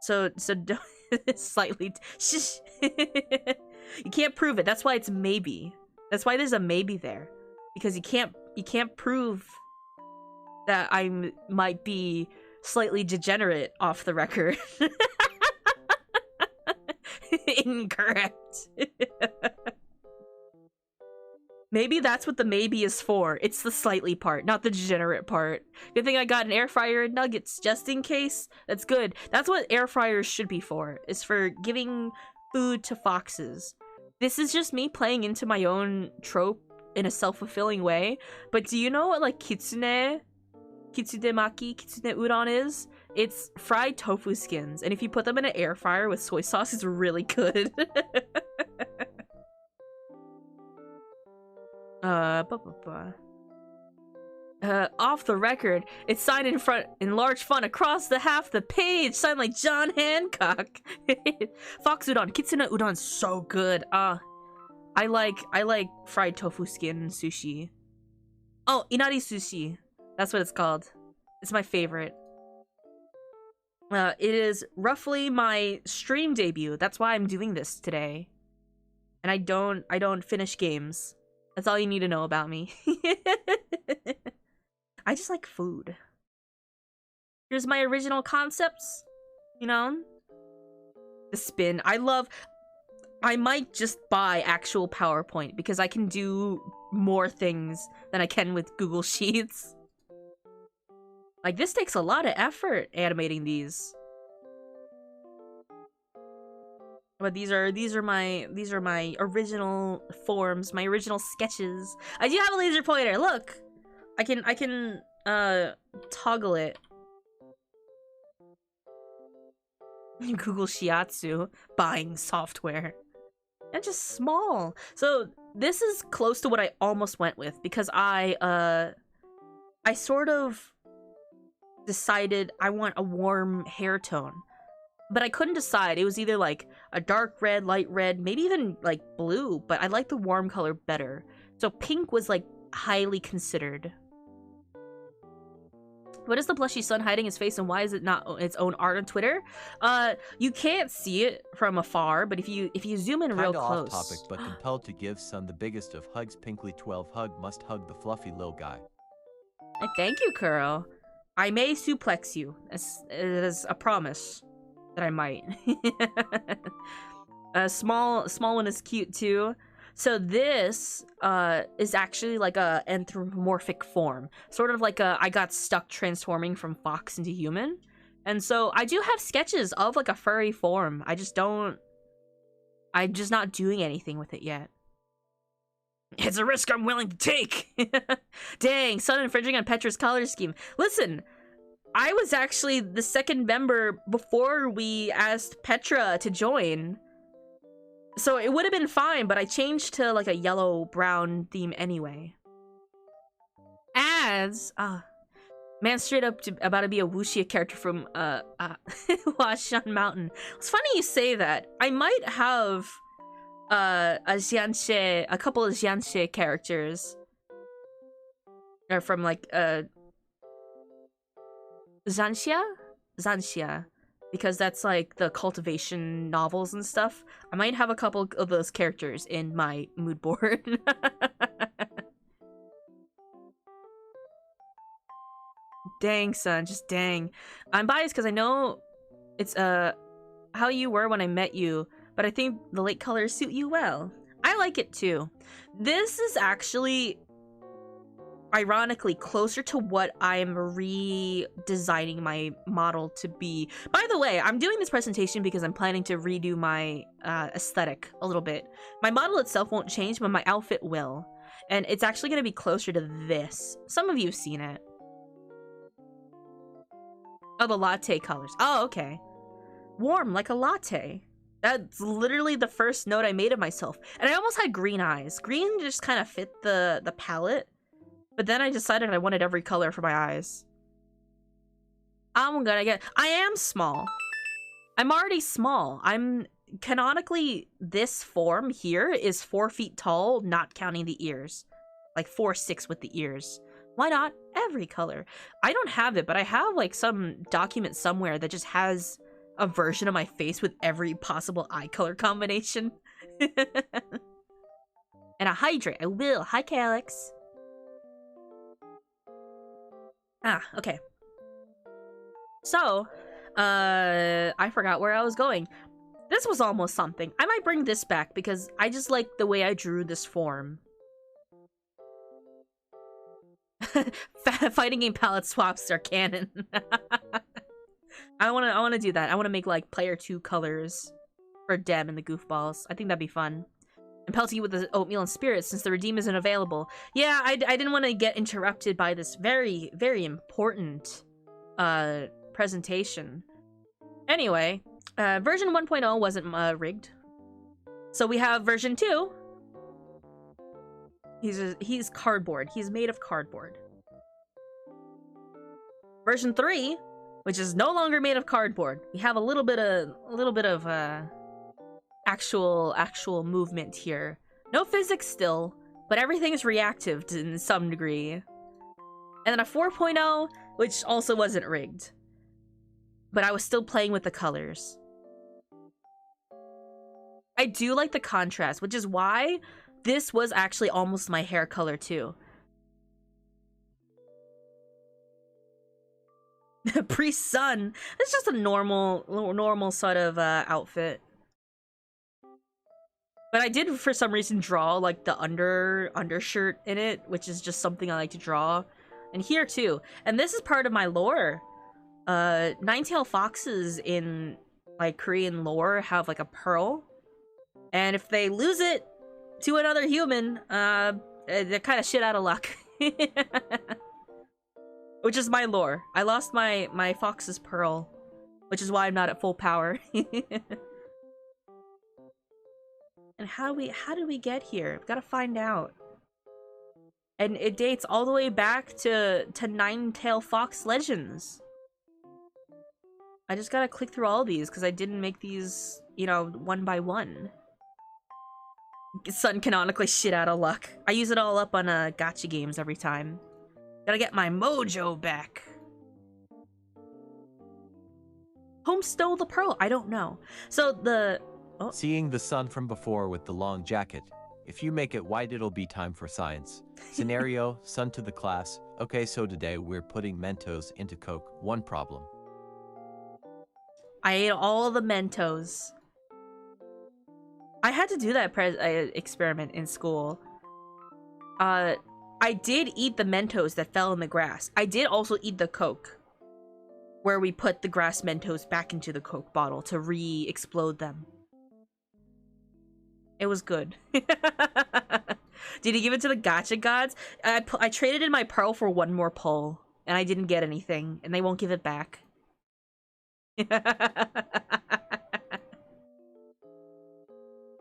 So don't slightly. Shh. You can't prove it. That's why it's maybe. That's why there's a maybe there, because you can't prove that I might be slightly degenerate off the record. Incorrect. Maybe that's what the maybe is for. It's the slightly part, not the degenerate part. Good thing I got an air fryer and nuggets, just in case. That's good. That's what air fryers should be for, is for giving food to foxes. This is just me playing into my own trope in a self-fulfilling way. But do you know what, like, kitsune maki, kitsune udon is? It's fried tofu skins, and if you put them in an air fryer with soy sauce, it's really good. Off the record, it's signed in large font across half the page, signed like John Hancock. Fox udon, kitsune udon, so good. I like fried tofu skin sushi. Oh, inari sushi. That's what it's called. It's my favorite. It is roughly my stream debut. That's why I'm doing this today. And I don't finish games. That's all you need to know about me. I just like food. Here's my original concepts. You know? The spin. I might just buy actual PowerPoint because I can do more things than I can with Google Sheets. Like, this takes a lot of effort animating these. But these are my original forms, my original sketches. I do have a laser pointer. Look, I can toggle it. Google Shiatsu buying software. And just small. So this is close to what I almost went with because I sort of decided I want a warm hair tone. But I couldn't decide. It was either like a dark red, light red, maybe even like blue, but I like the warm color better. So pink was like highly considered. What is the blushy sun hiding his face and why is it not its own art on Twitter? You can't see it from afar, but if you zoom in real close. Off topic, but compelled to give son the biggest of hugs. Pinkly 12 hug must hug the fluffy little guy. Thank you, Kuro. I may suplex you as a promise that I might. A small one is cute too. So this is actually like a anthropomorphic form, sort of like I got stuck transforming from fox into human, and so I do have sketches of like a furry form. I'm just not doing anything with it yet. It's a risk I'm willing to take. Dang, son infringing on Petra's color scheme. Listen, I was actually the second member before we asked Petra to join. So it would have been fine, but I changed to like a yellow-brown theme anyway. As, man straight up about to be a wuxia character from, Huashan Mountain. It's funny you say that. I might have, a couple of Jianxie characters. Or from like, Zanxia? Because that's like the cultivation novels and stuff. I might have a couple of those characters in my mood board. Dang, son, just dang. I'm biased because I know it's how you were when I met you, but I think the late colors suit you well. I like it too. This is actually ironically closer to what I'm redesigning my model to be. By the way, I'm doing this presentation because I'm planning to redo my aesthetic a little bit. My model itself won't change, but my outfit will. And it's actually going to be closer to this. Some of you have seen it. Oh, the latte colors. Oh, okay. Warm like a latte. That's literally the first note I made of myself. And I almost had green eyes. Green just kind of fit the palette. But then I decided I wanted every color for my eyes. I am small. I'm already small. I'm canonically, this form here is 4 feet tall, not counting the ears. Like 4'6" with the ears. Why not every color? I don't have it, but I have like some document somewhere that just has a version of my face with every possible eye color combination. And a hydrate. I will. Hi, Calyx. Okay. So, I forgot where I was going. This was almost something. I might bring this back because I just like the way I drew this form. Fighting game palette swaps are canon. I wanna do that. I wanna make like player 2 colors for Dem and the Goofballs. I think that'd be fun. And pelt you with the oatmeal and spirits since the redeem isn't available. Yeah, I didn't want to get interrupted by this very, very important presentation. Anyway, version 1.0 wasn't rigged. So we have version 2. He's cardboard. He's made of cardboard. Version 3, which is no longer made of cardboard. We have a little bit of actual movement here. No physics still, but everything is reactive in some degree. And then a 4.0, which also wasn't rigged. But I was still playing with the colors. I do like the contrast, which is why this was actually almost my hair color too. Pre-sun. It's just a normal sort of outfit. But I did, for some reason, draw, like, the undershirt in it, which is just something I like to draw. And here, too. And this is part of my lore. Nine-tailed foxes in like Korean lore have like a pearl, and if they lose it to another human, they're kind of shit out of luck. Which is my lore. I lost my fox's pearl, which is why I'm not at full power. And how did we get here? We've got to find out. And it dates all the way back to Nine-Tailed Fox Legends. I just gotta click through all these because I didn't make these, you know, one by one. Sun canonically shit out of luck. I use it all up on gacha games every time. Gotta get my mojo back. Home stole the pearl? I don't know. So the... Oh. Seeing the sun from before with the long jacket. If you make it white, it'll be time for science. Scenario, sun to the class. Okay, so today we're putting Mentos into Coke. One problem. I ate all the Mentos. I had to do that experiment in school. I did eat the Mentos that fell in the grass. I did also eat the Coke, where we put the grass Mentos back into the Coke bottle to re-explode them. It was good. Did he give it to the gacha gods? I traded in my pearl for one more pull, and I didn't get anything, and they won't give it back.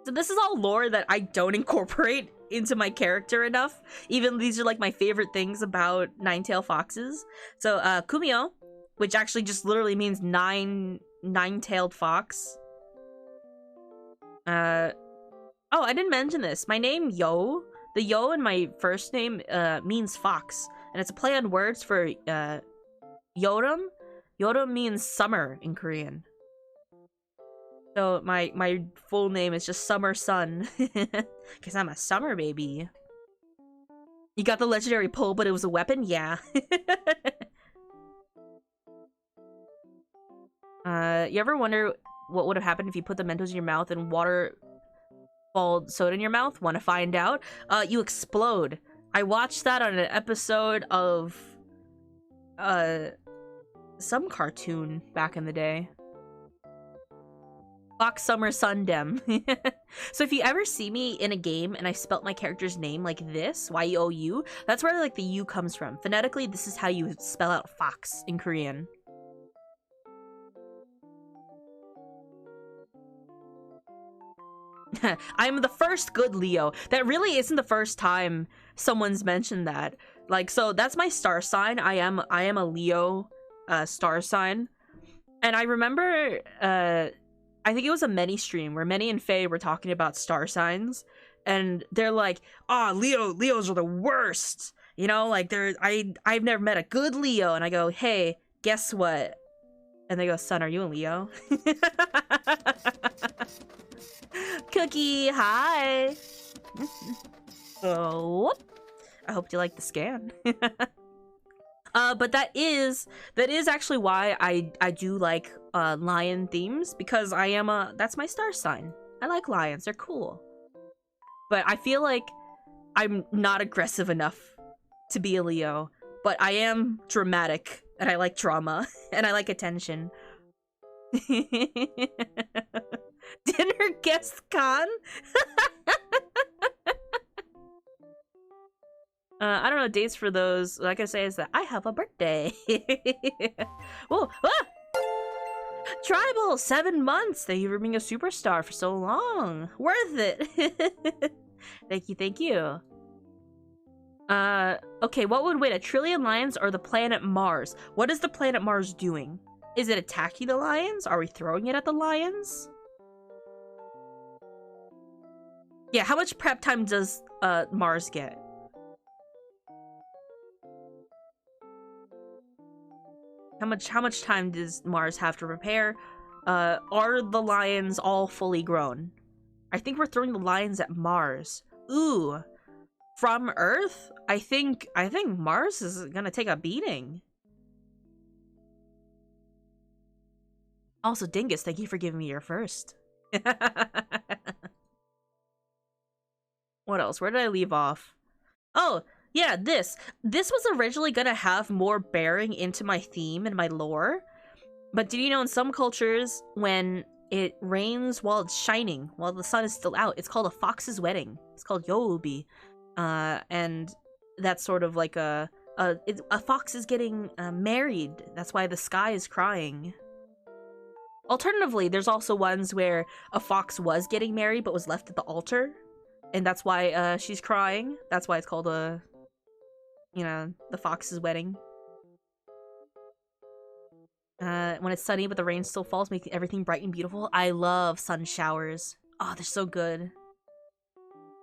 So this is all lore that I don't incorporate into my character enough. Even these are like my favorite things about nine-tailed foxes. So Kumio, which actually just literally means nine-tailed fox. Oh, I didn't mention this. My name, Yo. The Yo in my first name means fox. And it's a play on words for Yoram. Yoram means summer in Korean. So my full name is just Summer Sun. Because I'm a summer baby. You got the legendary pull, but it was a weapon? Yeah. You ever wonder what would have happened if you put the Mentos in your mouth and water... soda in your mouth? Want to find out? You explode. I watched that on an episode of some cartoon back in the day. Fox Summer Sundem. So if you ever see me in a game and I spelt my character's name like this, Y-O-U, that's where like the U comes from. Phonetically, this is how you spell out fox in Korean. I'm the first good Leo. That really isn't the first time someone's mentioned that. Like, so that's my star sign. I am a Leo star sign. And I remember I think it was a Many stream where Many and Faye were talking about star signs, and they're like, "Ah, Leos are the worst." You know, like I've never met a good Leo, and I go, "Hey, guess what?" And they go, "Son, are you a Leo?" Cookie, hi. Oh, I hope you like the scan. But that is actually why I do like lion themes, because that's my star sign. I like lions, they're cool. But I feel like I'm not aggressive enough to be a Leo, but I am dramatic, and I like drama, and I like attention. Dinner guest con? I don't know dates for those. Like I say is that I have a birthday. Whoa! Ah! Tribal, 7 months. Thank you for being a superstar for so long. Worth it. Thank you, thank you. Okay, what would win, a trillion lions or the planet Mars? What is the planet Mars doing? Is it attacking the lions? Are we throwing it at the lions? Yeah, how much prep time does Mars get? How much time does Mars have to prepare? Are the lions all fully grown? I think we're throwing the lions at Mars. Ooh. From Earth? I think Mars is gonna take a beating. Also, Dingus, thank you for giving me your first. What else? Where did I leave off? Oh, yeah, this was originally gonna have more bearing into my theme and my lore, But did you know in some cultures, when it rains while it's shining, while the sun is still out, it's called a fox's wedding. It's called Yobi. And that's sort of like a fox is getting married. That's why the sky is crying. Alternatively, there's also ones where a fox was getting married but was left at the altar, and that's why she's crying. That's why it's called the fox's wedding. When it's sunny but the rain still falls, making everything bright and beautiful. I love sun showers. Oh, they're so good.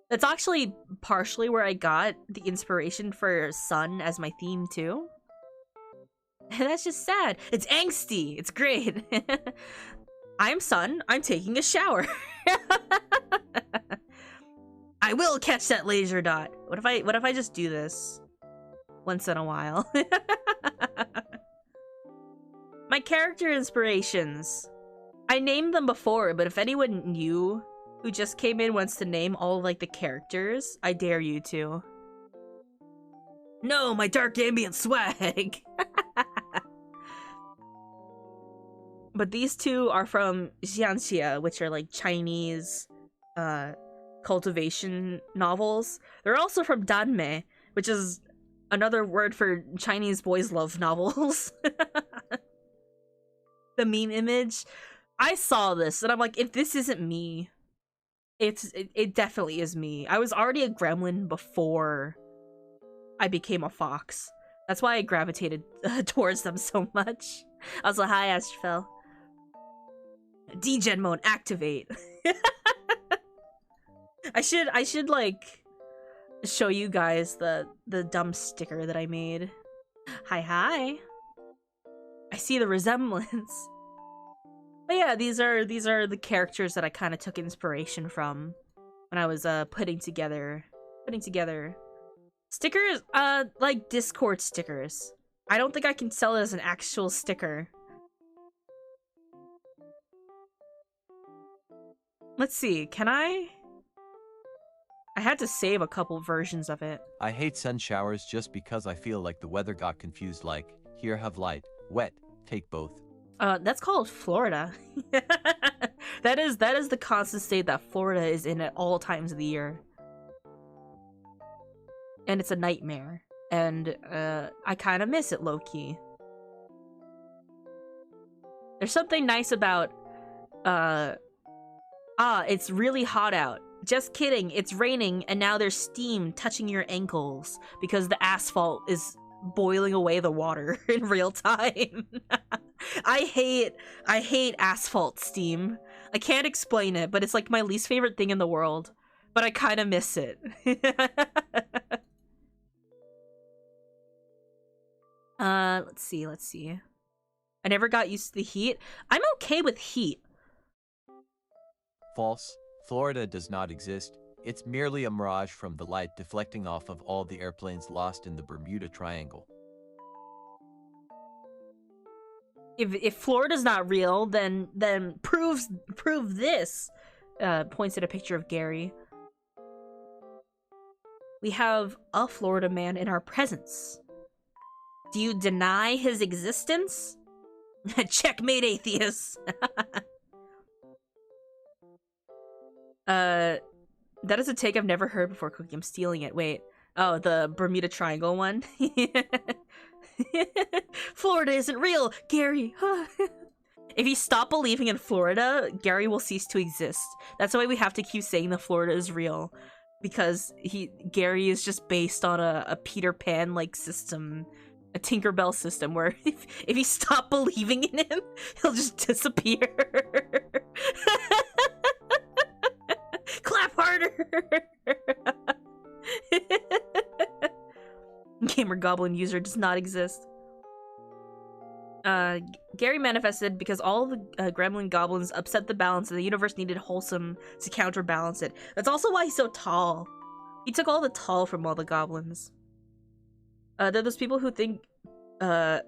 That's actually partially where I got the inspiration for sun as my theme too. And that's just sad. It's angsty. It's great. I'm sun. I'm taking a shower. I will catch that laser dot. What if I just do this once in a while? My character inspirations. I named them before, but if anyone new who just came in wants to name all like the characters, I dare you to. No, my dark ambient swag. But these two are from Xianxia, which are like Chinese cultivation novels. They're also from Danmei, which is another word for Chinese boys love novels. The meme image. I saw this and I'm like, if this isn't me, it definitely is me. I was already a gremlin before I became a fox. That's why I gravitated towards them so much. I was like, hi, Astrofel. Degen mode activate. I should like show you guys the dumb sticker that I made. Hi. I see the resemblance. But yeah, these are the characters that I kind of took inspiration from when I was putting together stickers, like Discord stickers. I don't think I can sell it as an actual sticker. Let's see, can I? I had to save a couple versions of it. I hate sun showers just because I feel like the weather got confused, like, here have light, wet, take both. That's called Florida. That is the constant state that Florida is in at all times of the year. And it's a nightmare. And I kind of miss it low-key. There's something nice about it's really hot out. Just kidding, it's raining and now there's steam touching your ankles because the asphalt is boiling away the water in real time. I hate asphalt steam. I can't explain it, but it's like my least favorite thing in the world. But I kind of miss it. Let's see. I never got used to the heat. I'm okay with heat. False. Florida does not exist. It's merely a mirage from the light deflecting off of all the airplanes lost in the Bermuda Triangle. If Florida's not real, then prove this. Points at a picture of Gary. We have a Florida man in our presence. Do you deny his existence? Checkmate, atheists. That is a take I've never heard before, Cookie. I'm stealing it. Wait. Oh, the Bermuda Triangle one? Florida isn't real, Gary. If you stop believing in Florida, Gary will cease to exist. That's why we have to keep saying that Florida is real. Because Gary is just based on a Peter Pan-like system. A Tinkerbell system where if you stop believing in him, he'll just disappear. Clap harder! Gamer Goblin user does not exist. Gary manifested because all the gremlin goblins upset the balance and the universe needed wholesome to counterbalance it. That's also why he's so tall. He took all the tall from all the goblins. There are those people who think the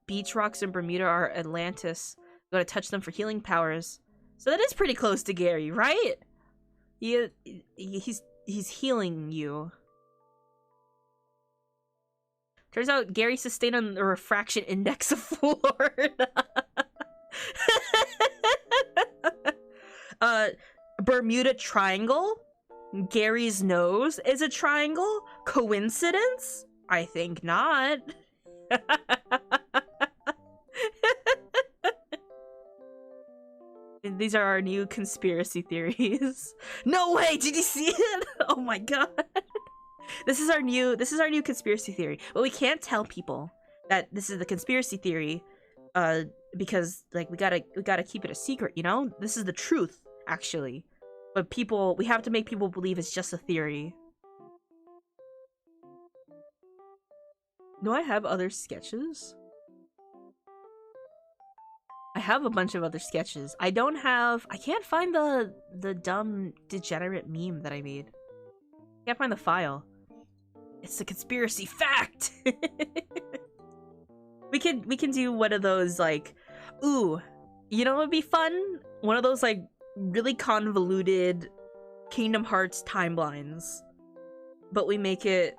beach rocks in Bermuda are Atlantis. You gotta touch them for healing powers. So that is pretty close to Gary, right? He's healing you. Turns out Gary sustained on the refraction index of Florida. Bermuda Triangle? Gary's nose is a triangle? Coincidence? I think not. These are our new conspiracy theories. No way! Did you see it? Oh my god. This is our new conspiracy theory. But we can't tell people that this is the conspiracy theory because like we gotta keep it a secret, you know? This is the truth, actually. But we have to make people believe it's just a theory. Do I have other sketches? I have a bunch of other sketches. I can't find the dumb degenerate meme that I made. I can't find the file. It's a conspiracy fact! we can do one of those like, ooh, you know what would be fun? One of those like really convoluted Kingdom Hearts timelines. But we make it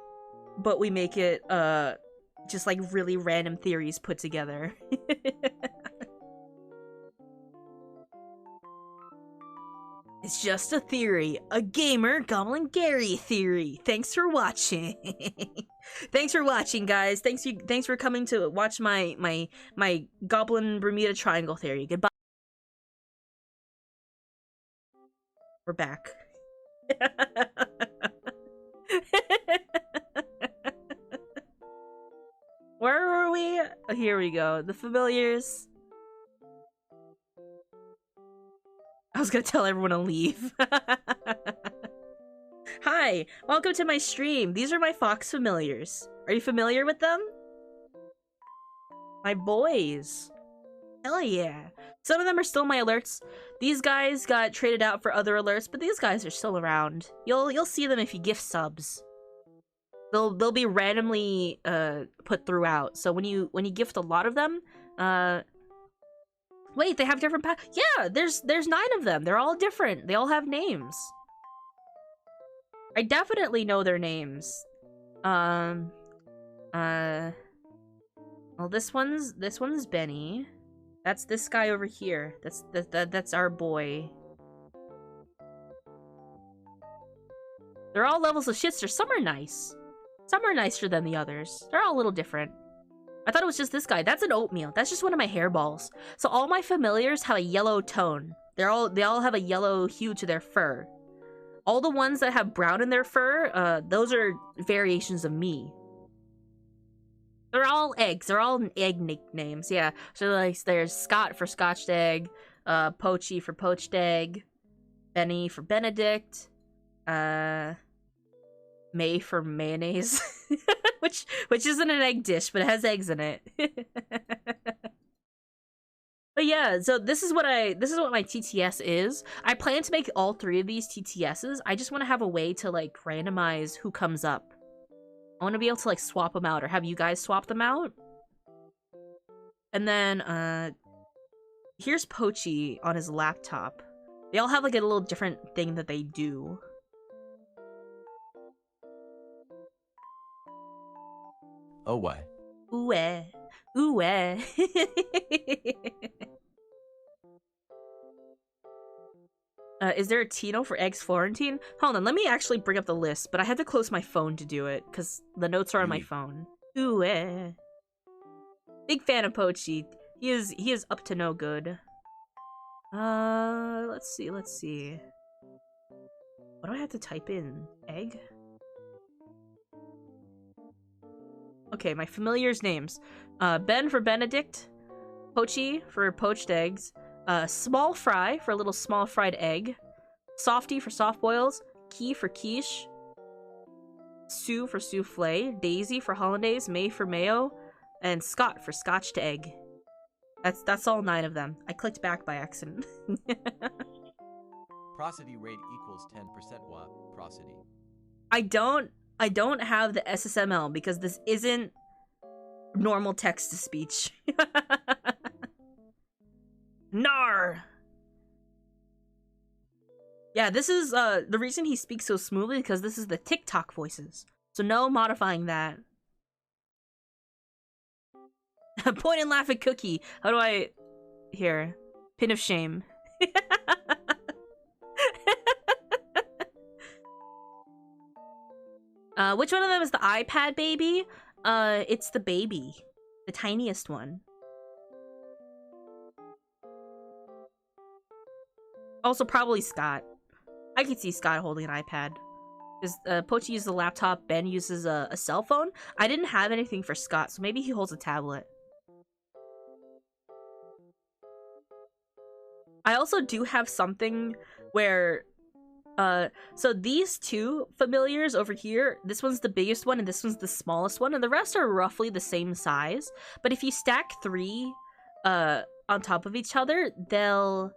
just like really random theories put together. It's just a theory. A gamer Goblin Gary theory. Thanks for watching. Thanks for watching, guys. Thanks for coming to watch my Goblin Bermuda Triangle theory. Goodbye. We're back. Where were we? Oh, here we go. The familiars. I was gonna tell everyone to leave. Hi, welcome to my stream. These are my fox familiars. Are you familiar with them? My boys. Hell yeah. Some of them are still my alerts. These guys got traded out for other alerts, but these guys are still around. You'll see them if you gift subs. They'll be randomly put throughout. So when you gift a lot of them, wait, they have different yeah, there's 9 of them. They're all different. They all have names. I definitely know their names. Well, this one's Benny. That's this guy over here. That's our boy. They're all levels of shitster. Some are nice. Some are nicer than the others. They're all a little different. I thought it was just this guy. That's an oatmeal. That's just one of my hairballs. So all my familiars have a yellow tone. They all have a yellow hue to their fur. All the ones that have brown in their fur, those are variations of me. They're all eggs. They're all egg nicknames. Yeah. So like there's Scott for Scotched egg, Poachy for poached egg, Benny for Benedict, May for mayonnaise. which isn't an egg dish, but it has eggs in it. But yeah, so this is what my TTS is. I plan to make all 3 of these TTSs. I just want to have a way to like randomize who comes up. I want to be able to like swap them out or have you guys swap them out. And then here's Poachy on his laptop. They all have like a little different thing that they do. Oh, why? Ooh, ooh, is there a Tino for eggs Florentine? Hold on, let me actually bring up the list, but I had to close my phone to do it, because the notes are on my phone. Ooh, big fan of Poachy. He is up to no good. Let's see. What do I have to type in? Egg? Okay, my familiars' names. Ben for Benedict, Poachy for poached eggs, Small Fry for a little small fried egg, Softy for soft boils, Key for quiche, Sue for souffle, Daisy for hollandaise, May for mayo, and Scott for scotched egg. That's all 9 of them. I clicked back by accident. Prosody rate equals 10% WIP. Prosody. I don't have the SSML because this isn't normal text-to-speech. Nar! Yeah, this is, the reason he speaks so smoothly because this is the TikTok voices. So no modifying that. Point and laugh at Cookie. How do I... Here. Pin of shame. Which one of them is the iPad baby? It's the baby. The tiniest one. Also, probably Scott. I could see Scott holding an iPad. Because Pochi uses a laptop, Ben uses a cell phone. I didn't have anything for Scott, so maybe he holds a tablet. I also do have something where... so these two familiars over here, this one's the biggest one and this one's the smallest one, and the rest are roughly the same size. But if you stack 3 on top of each other, they'll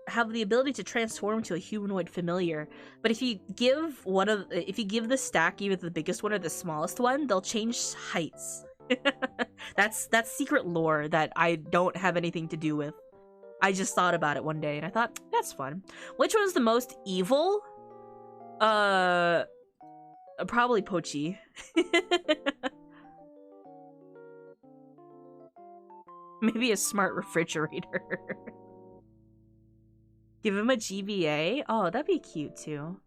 have the ability to transform to a humanoid familiar. But if you give the stack either the biggest one or the smallest one, they'll change heights. That's secret lore that I don't have anything to do with. I just thought about it one day and I thought, that's fun. Which one's the most evil? Probably Pochi. Maybe a smart refrigerator. Give him a GBA? Oh, that'd be cute too.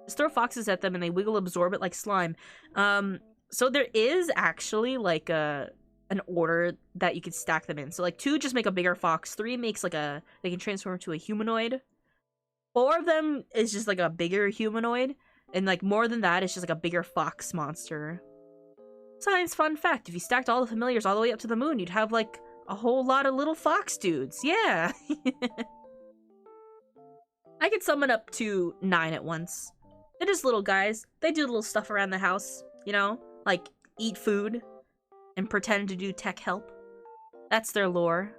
Just throw foxes at them and they wiggle, absorb it like slime. So there is actually like an order that you could stack them in. So like 2 just make a bigger fox, 3 makes like they can transform to a humanoid. 4 of them is just like a bigger humanoid, and like more than that, it's just like a bigger fox monster. Science fun fact: if you stacked all the familiars all the way up to the moon, you'd have like a whole lot of little fox dudes. Yeah. I could summon up to 9 at once. They're just little guys. They do little stuff around the house, you know, like eat food and pretend to do tech help. That's their lore.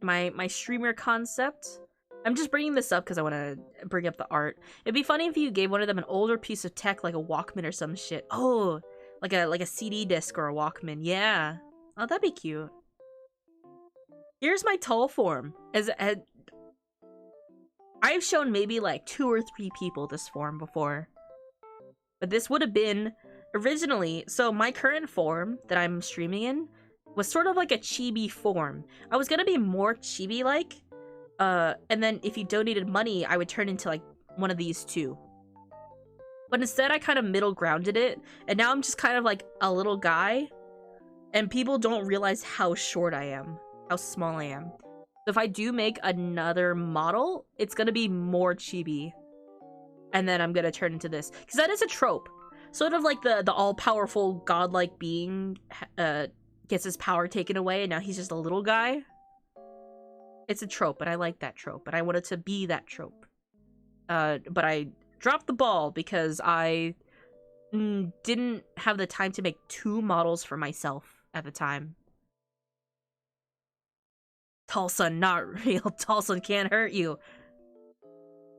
My streamer concept. I'm just bringing this up because I want to bring up the art. It'd be funny if you gave one of them an older piece of tech, like a Walkman or some shit. Oh, like a CD disc or a Walkman. Yeah. Oh, that'd be cute. Here's my tall form. I've shown maybe like 2 or 3 people this form before. But this would have been originally, so my current form that I'm streaming in was sort of like a chibi form. I was gonna be more chibi-like, and then if you donated money, I would turn into like one of these 2. But instead, I kind of middle grounded it, and now I'm just kind of like a little guy, and people don't realize how short I am, how small I am. So if I do make another model, it's gonna be more chibi. And then I'm gonna turn into this. Because that is a trope. Sort of like the all-powerful godlike being gets his power taken away and now he's just a little guy. It's a trope, and I like that trope. And I wanted to be that trope. But I dropped the ball because I didn't have the time to make 2 models for myself at the time. Tulsa, not real. Tulsa can't hurt you.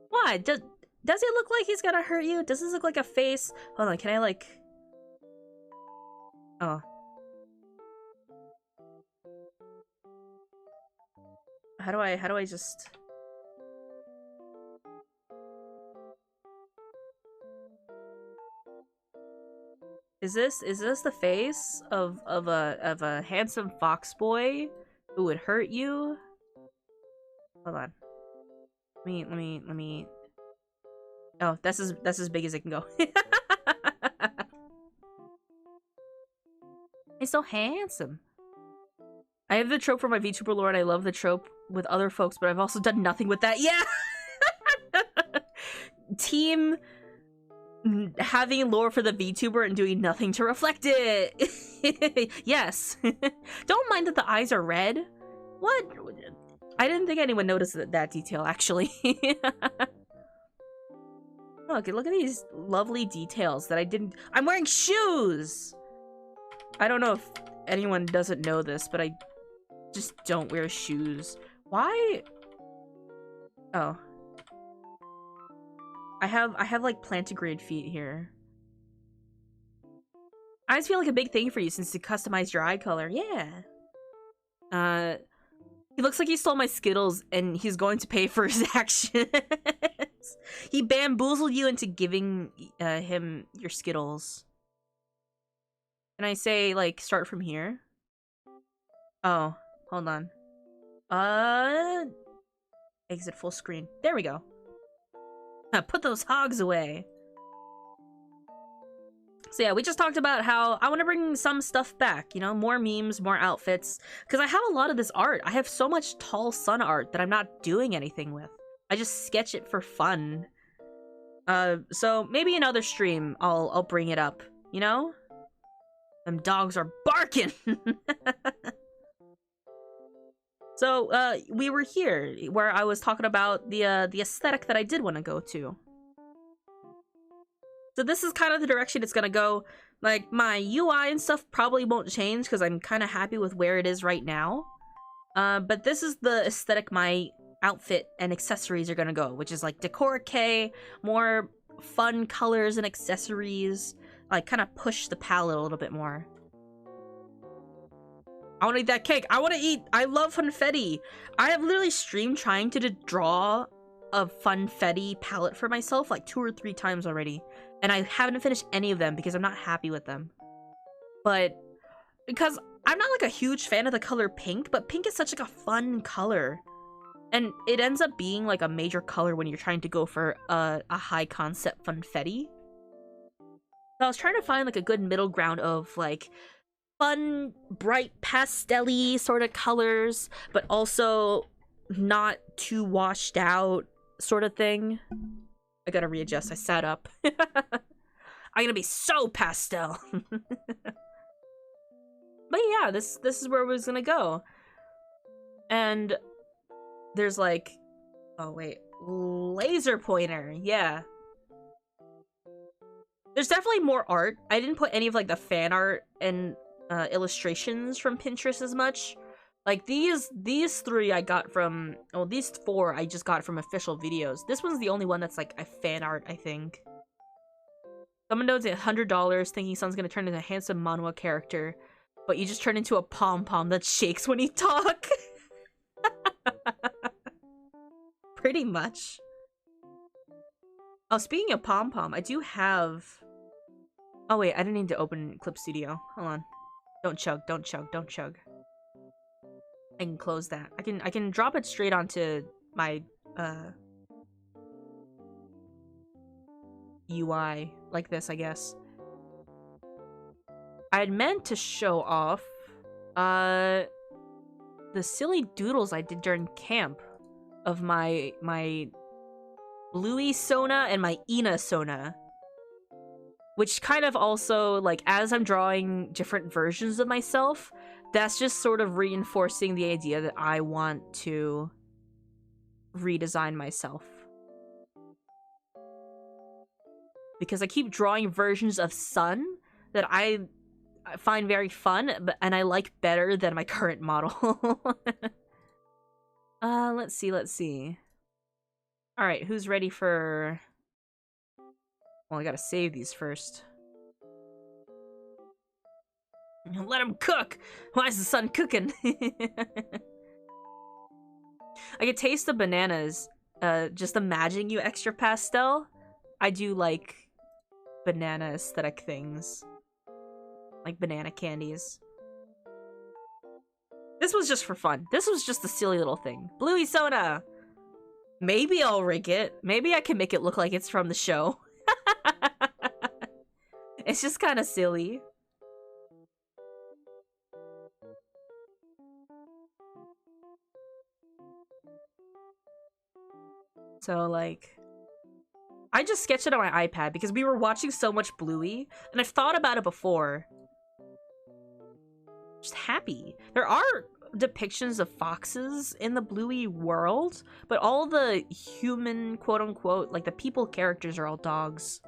Why? Does it look like he's gonna hurt you? Does this look like a face? Hold on, can I like... Oh. How do I just... Is this the face of a handsome fox boy who would hurt you? Hold on. Let me. Oh, that's as big as it can go. He's so handsome. I have the trope for my VTuber lore, and I love the trope with other folks, but I've also done nothing with that. Yeah. Team having lore for the VTuber and doing nothing to reflect it. Yes. Don't mind that the eyes are red. What? I didn't think anyone noticed that detail, actually. Look at these lovely details that I didn't... I'm wearing shoes! I don't know if anyone doesn't know this, but I just don't wear shoes. Why? Oh. I have like plantigrade feet here. Eyes feel like a big thing for you since you customized your eye color. Yeah. He looks like he stole my Skittles and he's going to pay for his action. He bamboozled you into giving him your Skittles. Can I say, like, start from here? Oh, hold on. Exit full screen. There we go. Put those hogs away. So yeah, we just talked about how I want to bring some stuff back, you know, more memes, more outfits, because I have a lot of this art. I have so much tall sun art that I'm not doing anything with. I just sketch it for fun. So maybe another stream I'll bring it up, you know? Them dogs are barking! So, we were here, where I was talking about the aesthetic that I did want to go to. So this is kind of the direction it's gonna go. Like, my UI and stuff probably won't change, because I'm kind of happy with where it is right now. But this is the aesthetic my outfit and accessories are gonna go, which is like decor K, more fun colors and accessories, like kind of push the palette a little bit more. I want to eat that cake. I love funfetti. I have literally streamed trying to draw a funfetti palette for myself like 2 or 3 times already. And I haven't finished any of them because I'm not happy with them. But because I'm not like a huge fan of the color pink, but pink is such like a fun color. And it ends up being like a major color when you're trying to go for a high concept funfetti. So I was trying to find like a good middle ground of like fun, bright, pastel-y sort of colors, but also not too washed out sort of thing. I gotta readjust. I sat up. I'm gonna be so pastel. But yeah, this is where it was gonna go. And there's like, oh wait, laser pointer. Yeah. There's definitely more art. I didn't put any of like the fan art and illustrations from Pinterest as much. Like these 3 I got from, oh, these 4 I just got from official videos. This one's the only one that's like a fan art, I think. Someone donated $100 thinking someone's gonna turn into a handsome manhwa character, but you just turn into a pom-pom that shakes when you talk. Pretty much. Oh, speaking of pom-pom, I do have... Oh wait, I didn't need to open Clip Studio. Hold on. Don't chug, don't chug, don't chug. I can close that. I can drop it straight onto my UI like this, I guess. I had meant to show off the silly doodles I did during camp of my Bluey Sona and my Ina Sona. Which kind of also, like, as I'm drawing different versions of myself, that's just sort of reinforcing the idea that I want to redesign myself. Because I keep drawing versions of Sun that I find very fun, and I like better than my current model. Let's see. Alright, who's ready for... Well, I gotta save these first. Let him cook! Why is the sun cooking? I can taste the bananas. Just imagining you extra pastel. I do like banana aesthetic things. Like banana candies. This was just for fun. This was just a silly little thing. Bluey soda! Maybe I'll rig it. Maybe I can make it look like it's from the show. It's just kind of silly. So, like... I just sketched it on my iPad because we were watching so much Bluey, and I've thought about it before. Just happy. There are depictions of foxes in the Bluey world, but all the human, quote-unquote, like the people characters are all dogs.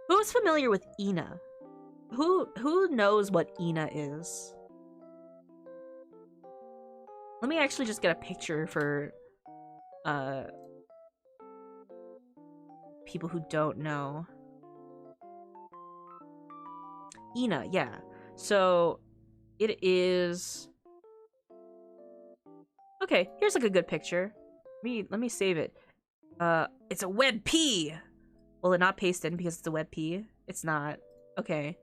Who's familiar with Ina? Who knows what Ina is? Let me actually just get a picture for people who don't know. Ina, yeah. So it is... Okay, here's like a good picture. Let me save it. It's a WebP. Will it not paste in because it's a WebP? It's not. Okay.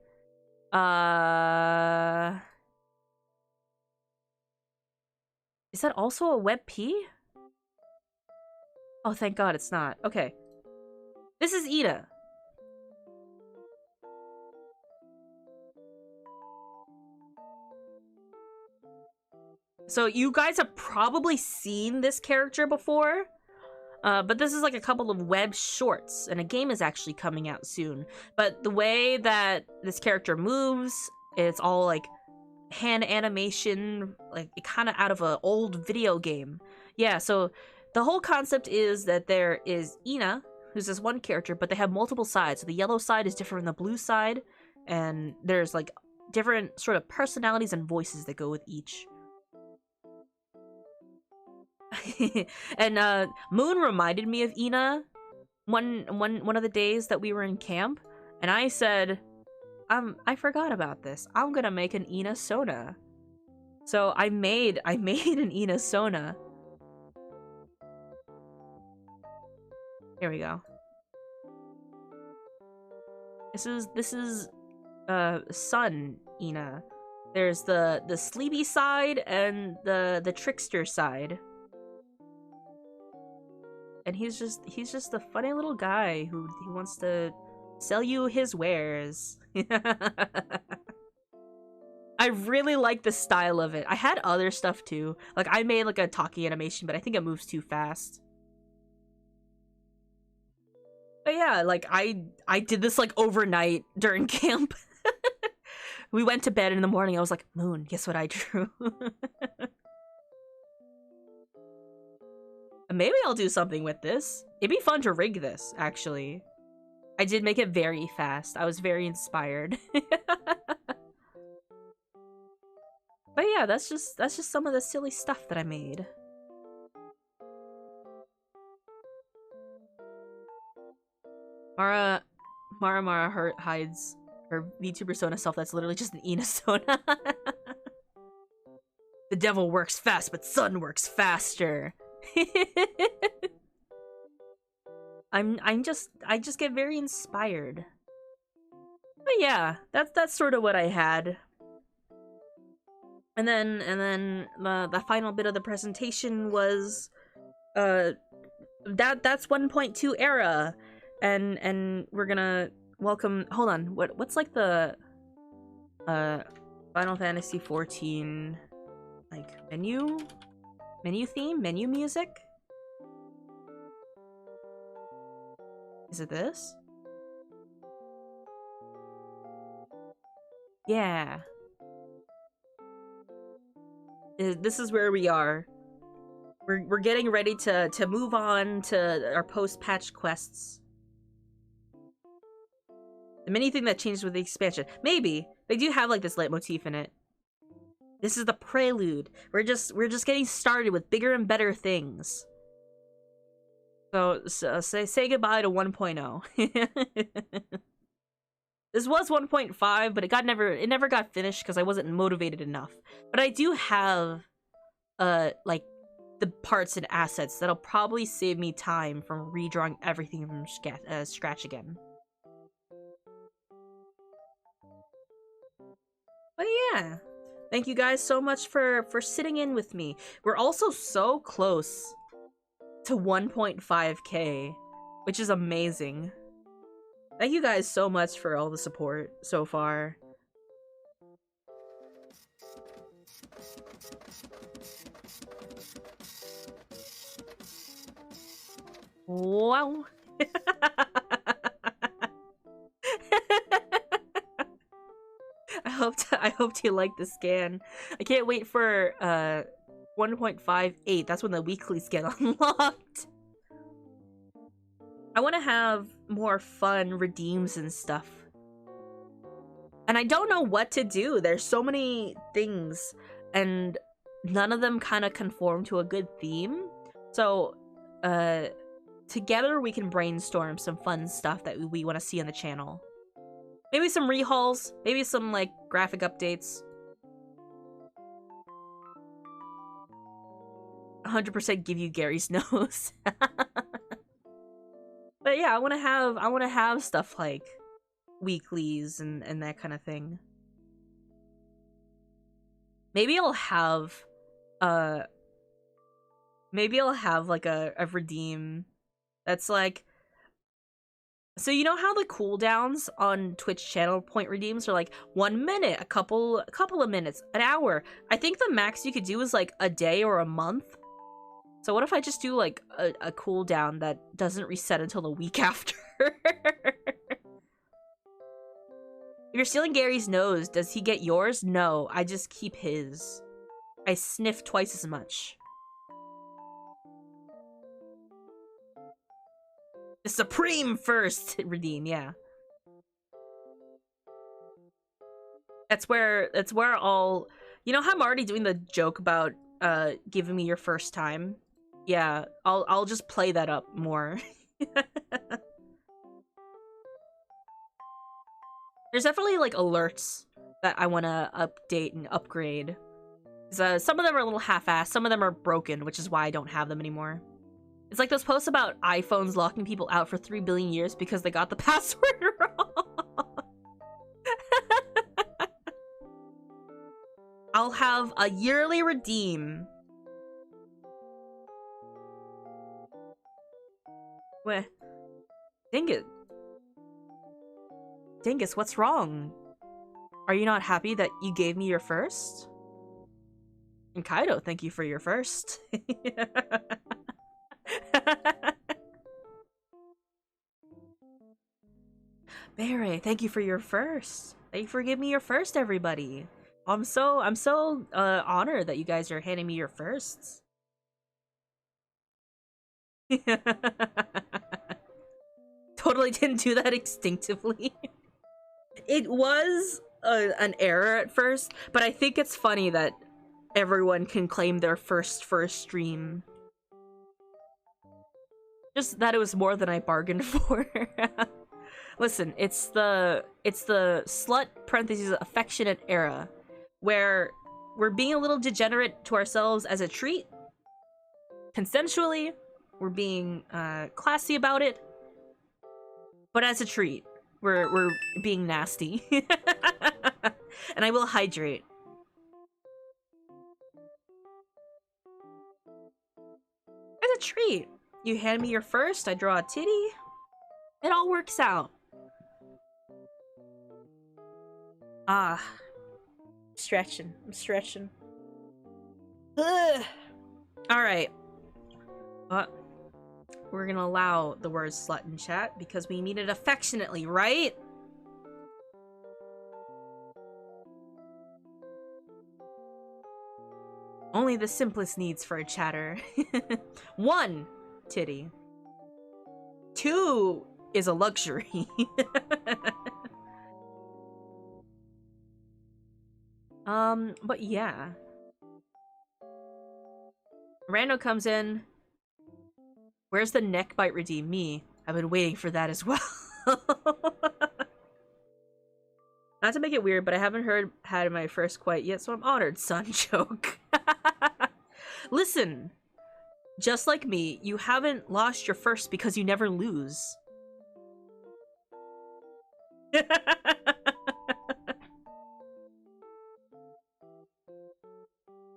Is that also a WebP? Oh, thank God it's not. Okay. This is Ida. So you guys have probably seen this character before, but this is like a couple of web shorts, and a game is actually coming out soon. But the way that this character moves, it's all like hand animation, like kind of out of an old video game. Yeah, so the whole concept is that there is Ina, who's this one character, but they have multiple sides. So the yellow side is different than the blue side, and there's like different sort of personalities and voices that go with each. And Moon reminded me of Ina one of the days that we were in camp, and I said, I forgot about this. I'm gonna make an Ina Sona. So I made an Ina Sona. Here we go. This is Sun Ina. There's the sleepy side and the trickster side. And he's just a funny little guy who wants to sell you his wares. I really like the style of it. I had other stuff too. Like I made like a talkie animation, but I think it moves too fast. But yeah, like I did this like overnight during camp. We went to bed in the morning. I was like, Moon, guess what I drew? Maybe I'll do something with this. It'd be fun to rig this, actually. I did make it very fast. I was very inspired. But yeah, that's just some of the silly stuff that I made. Mara hides her VTuber persona self. That's literally just an Ina Sona. The devil works fast, but Sun works faster. I just get very inspired. But yeah, that's sort of what I had. And then the final bit of the presentation was that's 1.2 era, and we're gonna welcome. Hold on, what's like the Final Fantasy 14 like menu theme, menu music? Is it this? Yeah. This is where we are. We're getting ready to move on to our post-patch quests. The mini thing that changed with the expansion. Maybe. They do have like this leitmotif in it. This is the prelude. We're just getting started with bigger and better things. So say goodbye to 1.0. This was 1.5, but it never got finished because I wasn't motivated enough. But I do have like the parts and assets that'll probably save me time from redrawing everything from scratch again. But yeah, thank you guys so much for sitting in with me. We're also so close to 1.5K, which is amazing. Thank you guys so much for all the support so far. Wow. I hoped you liked the scan. I can't wait for 1.58. That's when the weeklies get unlocked. I want to have more fun redeems and stuff. And I don't know what to do. There's so many things, and none of them kind of conform to a good theme. So, together we can brainstorm some fun stuff that we want to see on the channel. Maybe some rehauls, maybe some, like, graphic updates. 100% give you Gary's nose. But yeah, I want to have stuff like weeklies and that kind of thing. Maybe I'll have uh like a redeem that's like, so you know how the cooldowns on Twitch channel point redeems are like 1 minute, a couple of minutes, an hour. I think the max you could do is like a day or a month. So what if I just do like a cooldown that doesn't reset until the week after? If you're stealing Gary's nose, does he get yours? No, I just keep his. I sniff twice as much. The Supreme first redeem, yeah. That's where all, you know how I'm already doing the joke about giving me your first time? Yeah, I'll just play that up more. There's definitely like alerts that I want to update and upgrade. Some of them are a little half-assed, some of them are broken, which is why I don't have them anymore. It's like those posts about iPhones locking people out for 3 billion years because they got the password wrong. I'll have a yearly redeem. What? Dingus, what's wrong? Are you not happy that you gave me your first? And Kaido, thank you for your first. Barry, thank you for your first. Thank you for giving me your first, everybody. I'm so honored that you guys are handing me your firsts. Totally didn't do that instinctively. It was an error at first, but I think it's funny that everyone can claim their first stream. Just that it was more than I bargained for. Listen, it's the slut parentheses affectionate era where we're being a little degenerate to ourselves as a treat. Consensually, we're being classy about it. But as a treat, we're being nasty. And I will hydrate. As a treat. You hand me your first, I draw a titty. It all works out. Ah. I'm stretching. Ugh. Alright. We're gonna allow the word slut in chat because we mean it affectionately, right? Only the simplest needs for a chatter. 1, titty. 2 is a luxury. But yeah. Rando comes in. Where's the neck bite redeem? Me. I've been waiting for that as well. Not to make it weird, but I haven't had my first quite yet, so I'm honored, son. Joke. Listen, just like me, you haven't lost your first because you never lose.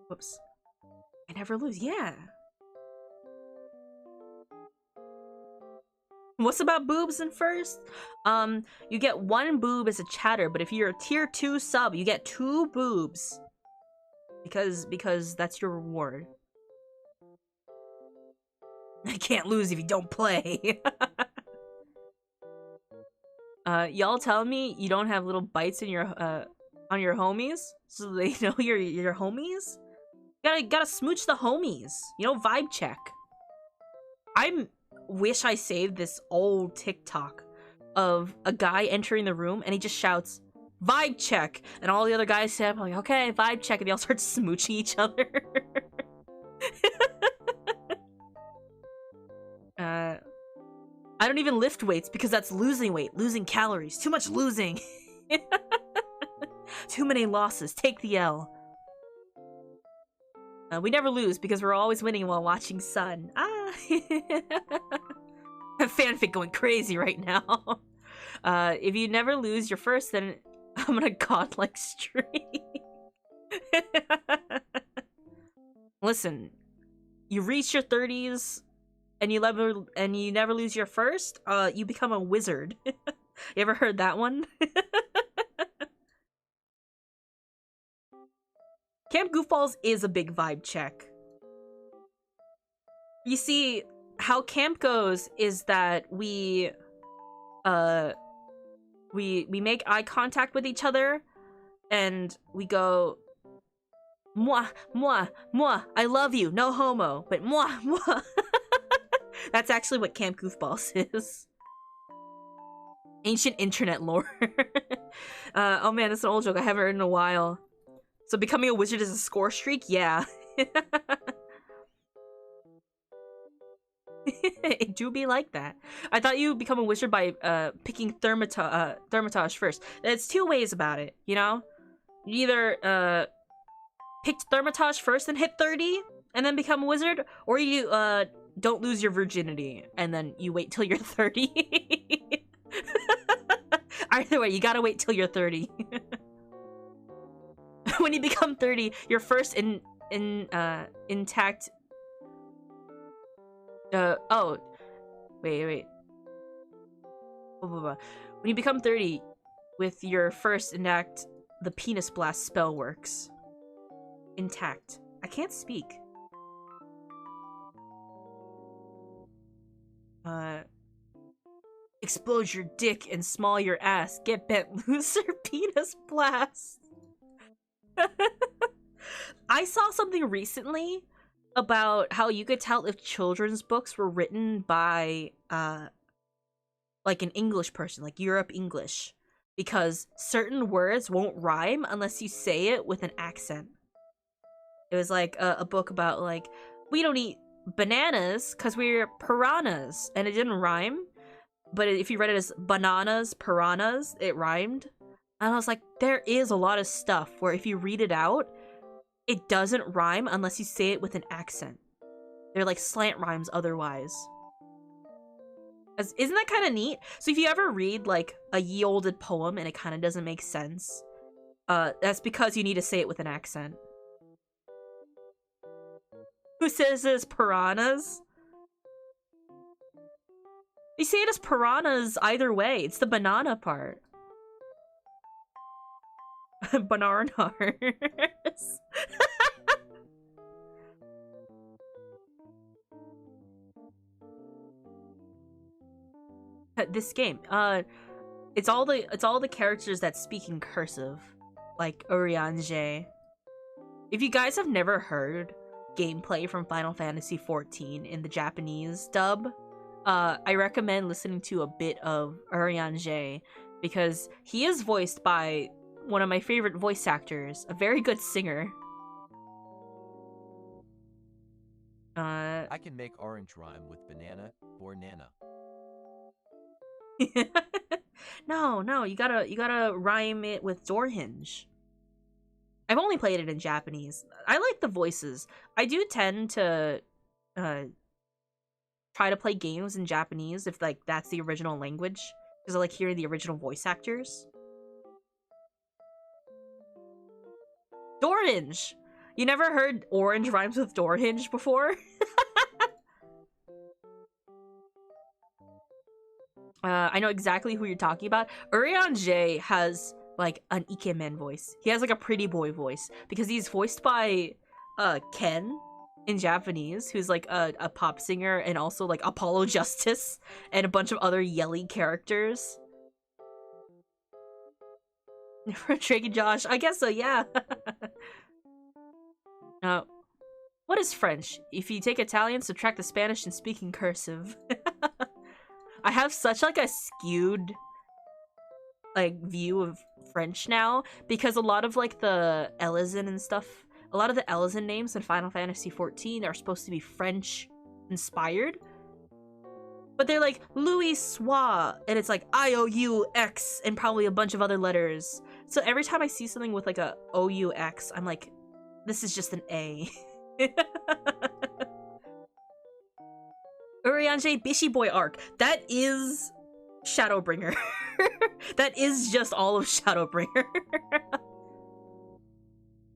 Whoops. I never lose, yeah. What's about boobs in first? You get 1 boob as a chatter, but if you're a tier 2 sub, you get 2 boobs. Because that's your reward. I can't lose if you don't play. Y'all tell me you don't have little bites in your on your homies, so they know you're your homies? Gotta smooch the homies. You know, vibe check. I wish I saved this old TikTok of a guy entering the room and he just shouts, "Vibe check!" And all the other guys say, I'm like, okay, vibe check, and they all start smooching each other. I don't even lift weights because that's losing weight, losing calories. Too much losing. Too many losses. Take the L. We never lose because we're always winning while watching Sun. Ah. Fanfic going crazy right now. If you never lose your first, then I'm gonna godlike streak. Listen, you reach your 30s and you never lose your first, you become a wizard. You ever heard that one? Camp Goofballs is a big vibe check. You see, how camp goes is that we make eye contact with each other and we go, moi, moi, moi, I love you, no homo, but moi, moi. That's actually what Camp Goofballs is. Ancient internet lore. Oh man, that's an old joke I haven't heard in a while. So becoming a wizard is a score streak? Yeah. It do be like that. I thought you become a wizard by picking Thermitage first. There's two ways about it, you know? You either pick Thermitage first and hit 30 and then become a wizard, or you don't lose your virginity and then you wait till you're 30. Either way, you gotta wait till you're 30. When you become 30, your first intact oh, wait. When you become 30, with your first enact, the penis blast spell works. Intact. I can't speak. Explode your dick and small your ass. Get bent looser, penis blast. I saw something recently about how you could tell if children's books were written by like an English person, like Europe English, because certain words won't rhyme unless you say it with an accent. It was like a book about like, we don't eat bananas because we're piranhas, and it didn't rhyme, but if you read it as bananas, piranhas, it rhymed. And I was like, there is a lot of stuff where if you read it out, it doesn't rhyme unless you say it with an accent. They're like slant rhymes otherwise. Isn't that kind of neat? So if you ever read like a ye olde poem and it kind of doesn't make sense, that's because you need to say it with an accent. Who says it's piranhas? You say it as piranhas either way. It's the banana part. Banarnars. This game, it's all the characters that speak in cursive, like Urianger. If you guys have never heard gameplay from Final Fantasy XIV in the Japanese dub, I recommend listening to a bit of Urianger because he is voiced by one of my favorite voice actors, a very good singer. I can make orange rhyme with banana or nana. No, you gotta rhyme it with door hinge. I've only played it in Japanese. I like the voices. I do tend to try to play games in Japanese if like that's the original language, because I like hearing the original voice actors. Door hinge. You never heard orange rhymes with door hinge before? I know exactly who you're talking about. Urianger has like an ikemen voice. He has like a pretty boy voice because he's voiced by Ken in Japanese, who's like a pop singer and also like Apollo Justice and a bunch of other yelly characters. For Drake and Josh, I guess so, yeah. What is French? If you take Italian, subtract the Spanish and speak in cursive. I have such like a skewed like view of French now because a lot of like the Elezen and stuff, a lot of the Elezen names in Final Fantasy XIV are supposed to be French inspired. But they're like Louis Soix, and it's like IOUX and probably a bunch of other letters. So every time I see something with like a OUX, I'm like, this is just an A. Urianger Bishi Boy arc. That is Shadowbringer. That is just all of Shadowbringer.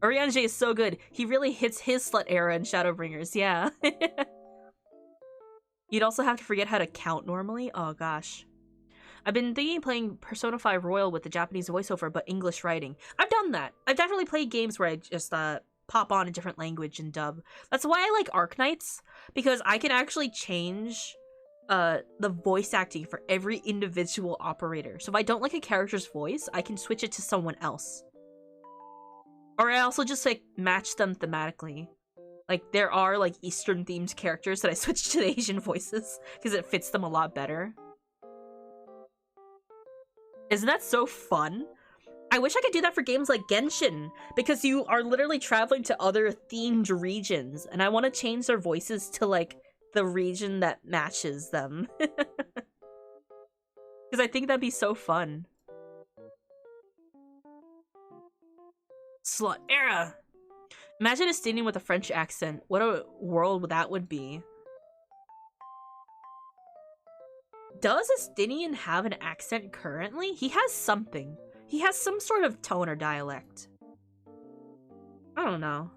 Urianger is so good. He really hits his slut era in Shadowbringers, yeah. You'd also have to forget how to count normally. Oh gosh. I've been thinking of playing Persona 5 Royal with the Japanese voiceover but English writing. I've done that. I've definitely played games where I just pop on a different language and dub. That's why I like Arknights, because I can actually change the voice acting for every individual operator. So if I don't like a character's voice, I can switch it to someone else. Or I also just like match them thematically. Like there are like Eastern themed characters that I switch to the Asian voices because it fits them a lot better. Isn't that so fun? I wish I could do that for games like Genshin, because you are literally traveling to other themed regions, and I want to change their voices to, like, the region that matches them. Because I think that'd be so fun. Slut era! Imagine Estinian with a French accent. What a world that would be. Does Estinian have an accent currently? He has something. He has some sort of tone or dialect. I don't know.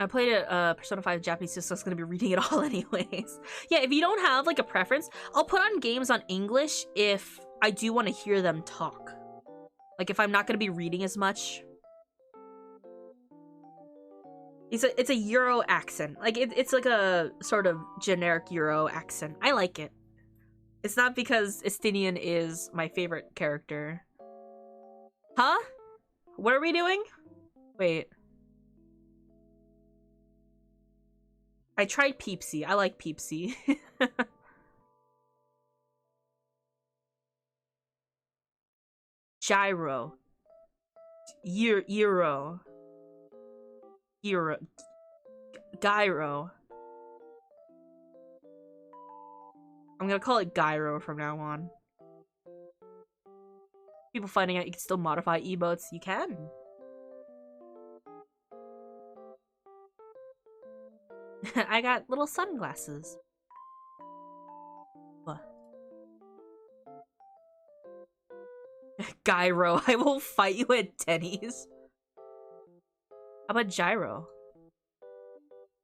I played a Persona 5 Japanese, so I was gonna be reading it all anyways. Yeah, if you don't have like a preference, I'll put on games on English if I do want to hear them talk. Like if I'm not gonna be reading as much. It's a Euro accent. Like it's like a sort of generic Euro accent. I like it. It's not because Estinian is my favorite character. Huh? What are we doing? Wait. I tried Peepsy. I like Peepsy. Gyro. Euro. Gyro. I'm gonna call it Gyro from now on. People finding out you can still modify emotes. You can. I got little sunglasses. What? Gyro, I will fight you at Denny's. How about Gyro?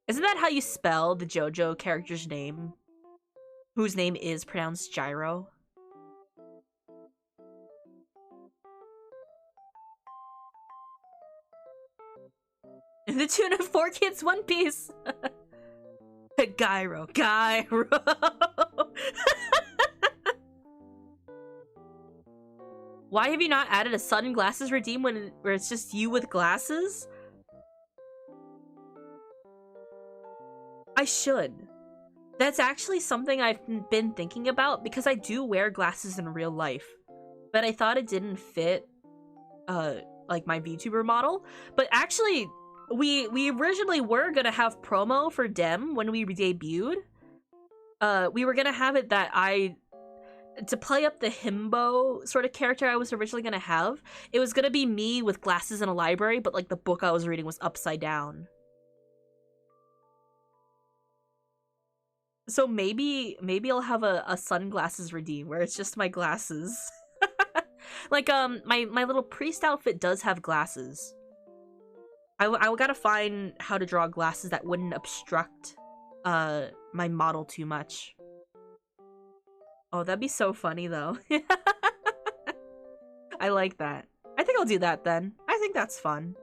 Isn't that how you spell the JoJo character's name? Whose name is pronounced Gyro? The tune of 4 Kids One Piece. Gyro. Why have you not added a sunglasses redeem where it's just you with glasses? I should. That's actually something I've been thinking about, because I do wear glasses in real life. But I thought it didn't fit, like my VTuber model. But actually, we originally were gonna have promo for Dem when we debuted. We were gonna have it that to play up the himbo sort of character I was originally gonna have, it was gonna be me with glasses in a library, but like the book I was reading was upside down. So maybe I'll have a sunglasses redeem where it's just my glasses. Like my little priest outfit does have glasses. I gotta find how to draw glasses that wouldn't obstruct my model too much. Oh, that'd be so funny though. I like that. I think I'll do that then. I think that's fun.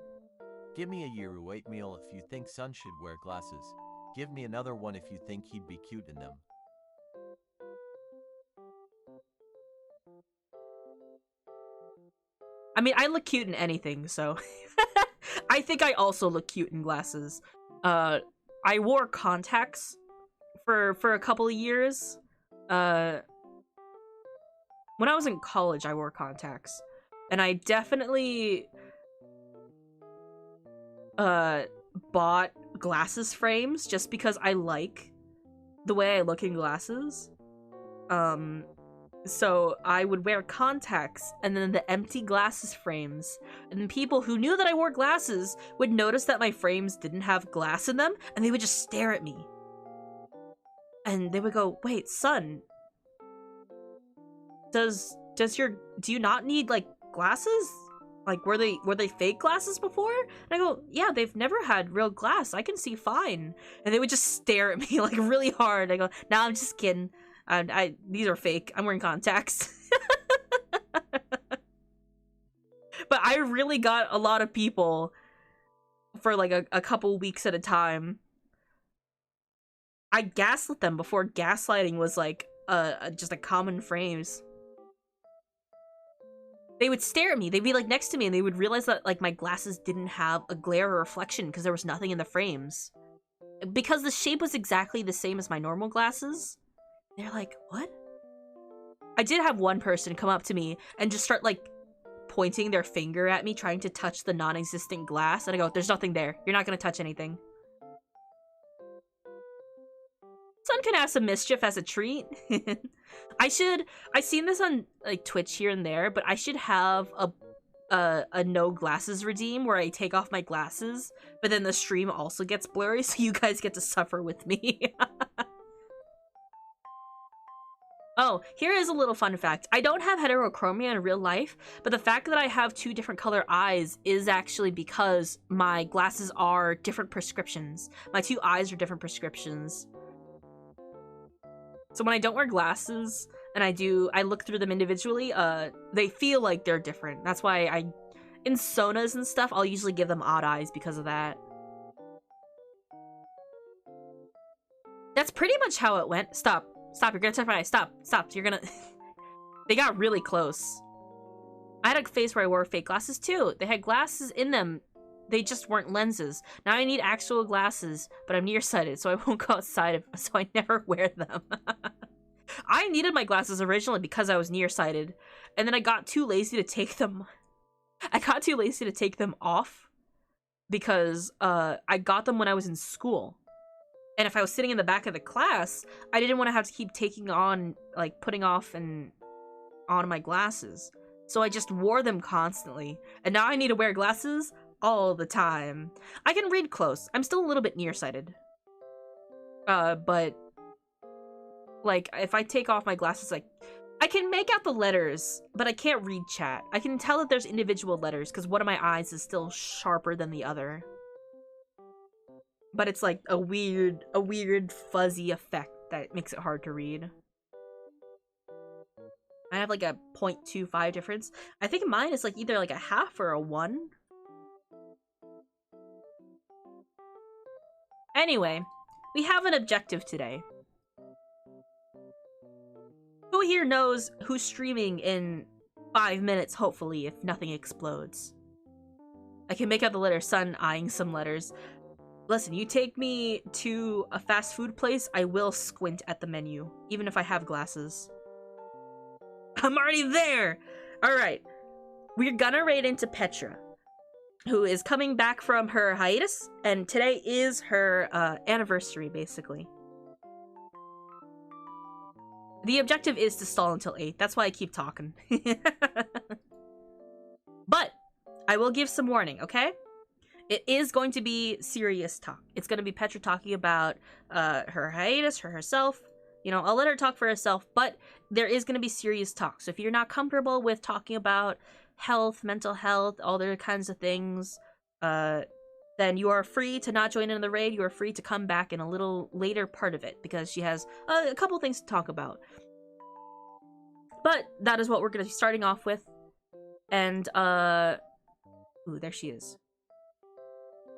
Give me a Yuru 8 meal if you think Sun should wear glasses. Give me another one if you think he'd be cute in them. I mean, I look cute in anything, so... I think I also look cute in glasses. I wore contacts for a couple of years. When I was in college, I wore contacts. And I definitely... bought glasses frames just because I like the way I look in glasses. So I would wear contacts and then the empty glasses frames. And then people who knew that I wore glasses would notice that my frames didn't have glass in them, and they would just stare at me. And they would go, "Wait, son, do you not need like glasses? Like were they fake glasses before?" And I go, "Yeah, they've never had real glass. I can see fine." And they would just stare at me like really hard. I go, "Nah, I'm just kidding. These are fake. I'm wearing contacts." But I really got a lot of people for like a couple weeks at a time. I gaslit them before gaslighting was like just a common phrase. They would stare at me. They'd be like next to me and they would realize that like my glasses didn't have a glare or reflection because there was nothing in the frames. Because the shape was exactly the same as my normal glasses. They're like, "What?" I did have one person come up to me and just start like pointing their finger at me, trying to touch the non-existent glass. And I go, "There's nothing there. You're not gonna touch anything." Son can have some mischief as a treat. I've seen this on like Twitch here and there, but I should have a no glasses redeem where I take off my glasses, but then the stream also gets blurry, so you guys get to suffer with me. Oh, here is a little fun fact. I don't have heterochromia in real life, but the fact that I have 2 different color eyes is actually because my glasses are different prescriptions. My 2 eyes are different prescriptions. So when I don't wear glasses and I look through them individually, they feel like they're different. That's why in sonas and stuff, I'll usually give them odd eyes because of that. That's pretty much how it went. Stop, you're gonna touch my eye. Stop, you're gonna... They got really close. I had a phase where I wore fake glasses too. They had glasses in them. They just weren't lenses. Now I need actual glasses, but I'm nearsighted, so I won't go outside, so I never wear them. I needed my glasses originally because I was nearsighted, and then I got too lazy to take them. I got too lazy to take them off because I got them when I was in school. And if I was sitting in the back of the class, I didn't want to have to keep taking on, like, putting off and on my glasses. So I just wore them constantly. And now I need to wear glasses all the time. I can read close. I'm still a little bit nearsighted. But like, if I take off my glasses, like, I can make out the letters, but I can't read chat. I can tell that there's individual letters because one of my eyes is still sharper than the other. But it's like a weird fuzzy effect that makes it hard to read. I have like a 0.25 difference. I think mine is like either like a half or a 1. Anyway, we have an objective today. Who here knows who's streaming in 5 minutes, hopefully, if nothing explodes? I can make out the letter Sun eyeing some letters. Listen, you take me to a fast food place, I will squint at the menu, even if I have glasses. I'm already there! Alright, we're gonna raid into Petra, who is coming back from her hiatus, and today is her anniversary, basically. The objective is to stall until 8, that's why I keep talking. But, I will give some warning, okay? It is going to be serious talk. It's going to be Petra talking about her hiatus, herself. You know, I'll let her talk for herself, but there is going to be serious talk. So if you're not comfortable with talking about health, mental health, all their kinds of things, then you are free to not join in the raid. You are free to come back in a little later part of it because she has a couple things to talk about. But that is what we're going to be starting off with. And, ooh, there she is.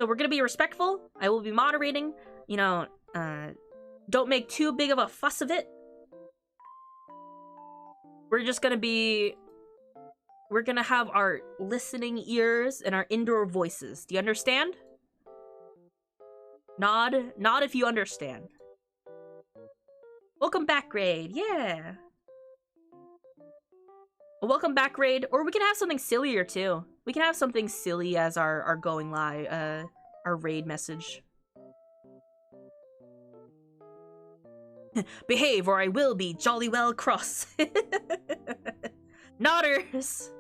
So we're gonna be respectful. I will be moderating. You know, don't make too big of a fuss of it. We're just gonna be... We're gonna have our listening ears and our indoor voices. Do you understand? Nod. Nod if you understand. Welcome back, Raid. Yeah. A welcome back, Raid. Or we can have something sillier, too. We can have something silly as our going live, our raid message. Behave or I will be jolly well cross. Nodders!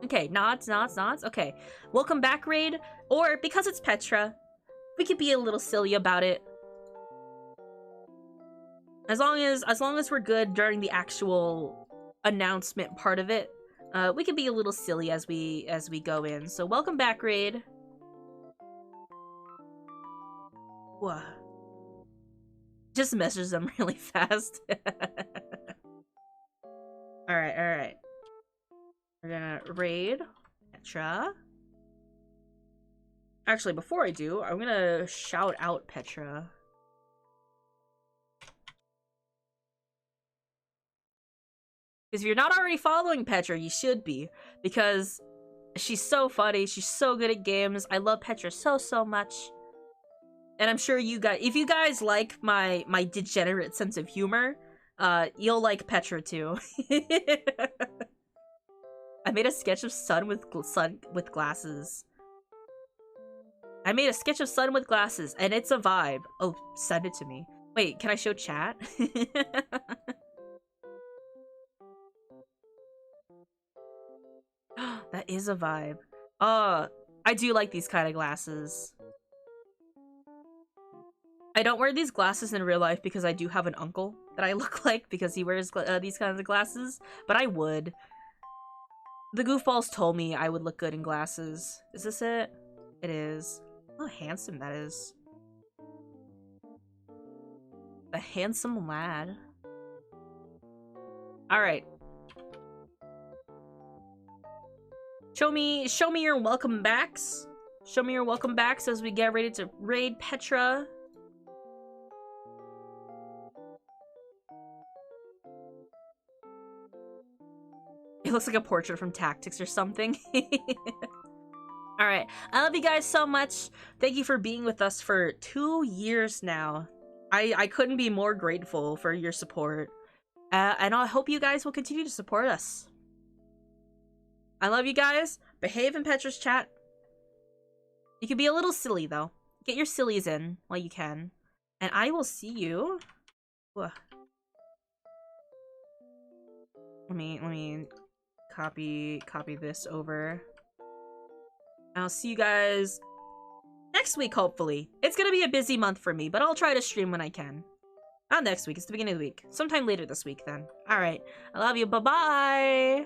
Okay, nods. Okay. Welcome back, Raid. Or, because it's Petra, we could be a little silly about it. As long as we're good during the actual announcement part of it, we can be a little silly as we go in. So welcome back, Raid. Whoa. Just measures them really fast. Alright. We're gonna raid Petra. Actually, before I do, I'm gonna shout out Petra. Because if you're not already following Petra, you should be. Because she's so funny, she's so good at games. I love Petra so much. And I'm sure you guys, if you guys like my degenerate sense of humor, you'll like Petra too. I made a sketch of sun with glasses. I made a sketch of sun with glasses, and it's a vibe. Oh, send it to me. Wait, can I show chat? That is a vibe. I do like these kind of glasses. I don't wear these glasses in real life because I do have an uncle that I look like because he wears these kinds of glasses, but I would. The goofballs told me I would look good in glasses. Is this it? It is. Oh, how handsome that is. A handsome lad. Alright. Show me your welcome backs. Show me your welcome backs as we get ready to raid Petra. It looks like a portrait from Tactics or something. Alright, I love you guys so much. Thank you for being with us for 2 years now. I couldn't be more grateful for your support. And I hope you guys will continue to support us. I love you guys. Behave in Petra's chat. You can be a little silly, though. Get your sillies in while you can. And I will see you... Ugh. Let me copy this over. I'll see you guys next week, hopefully. It's gonna be a busy month for me, but I'll try to stream when I can. Not next week, it's the beginning of the week. Sometime later this week, then. Alright, I love you, bye-bye!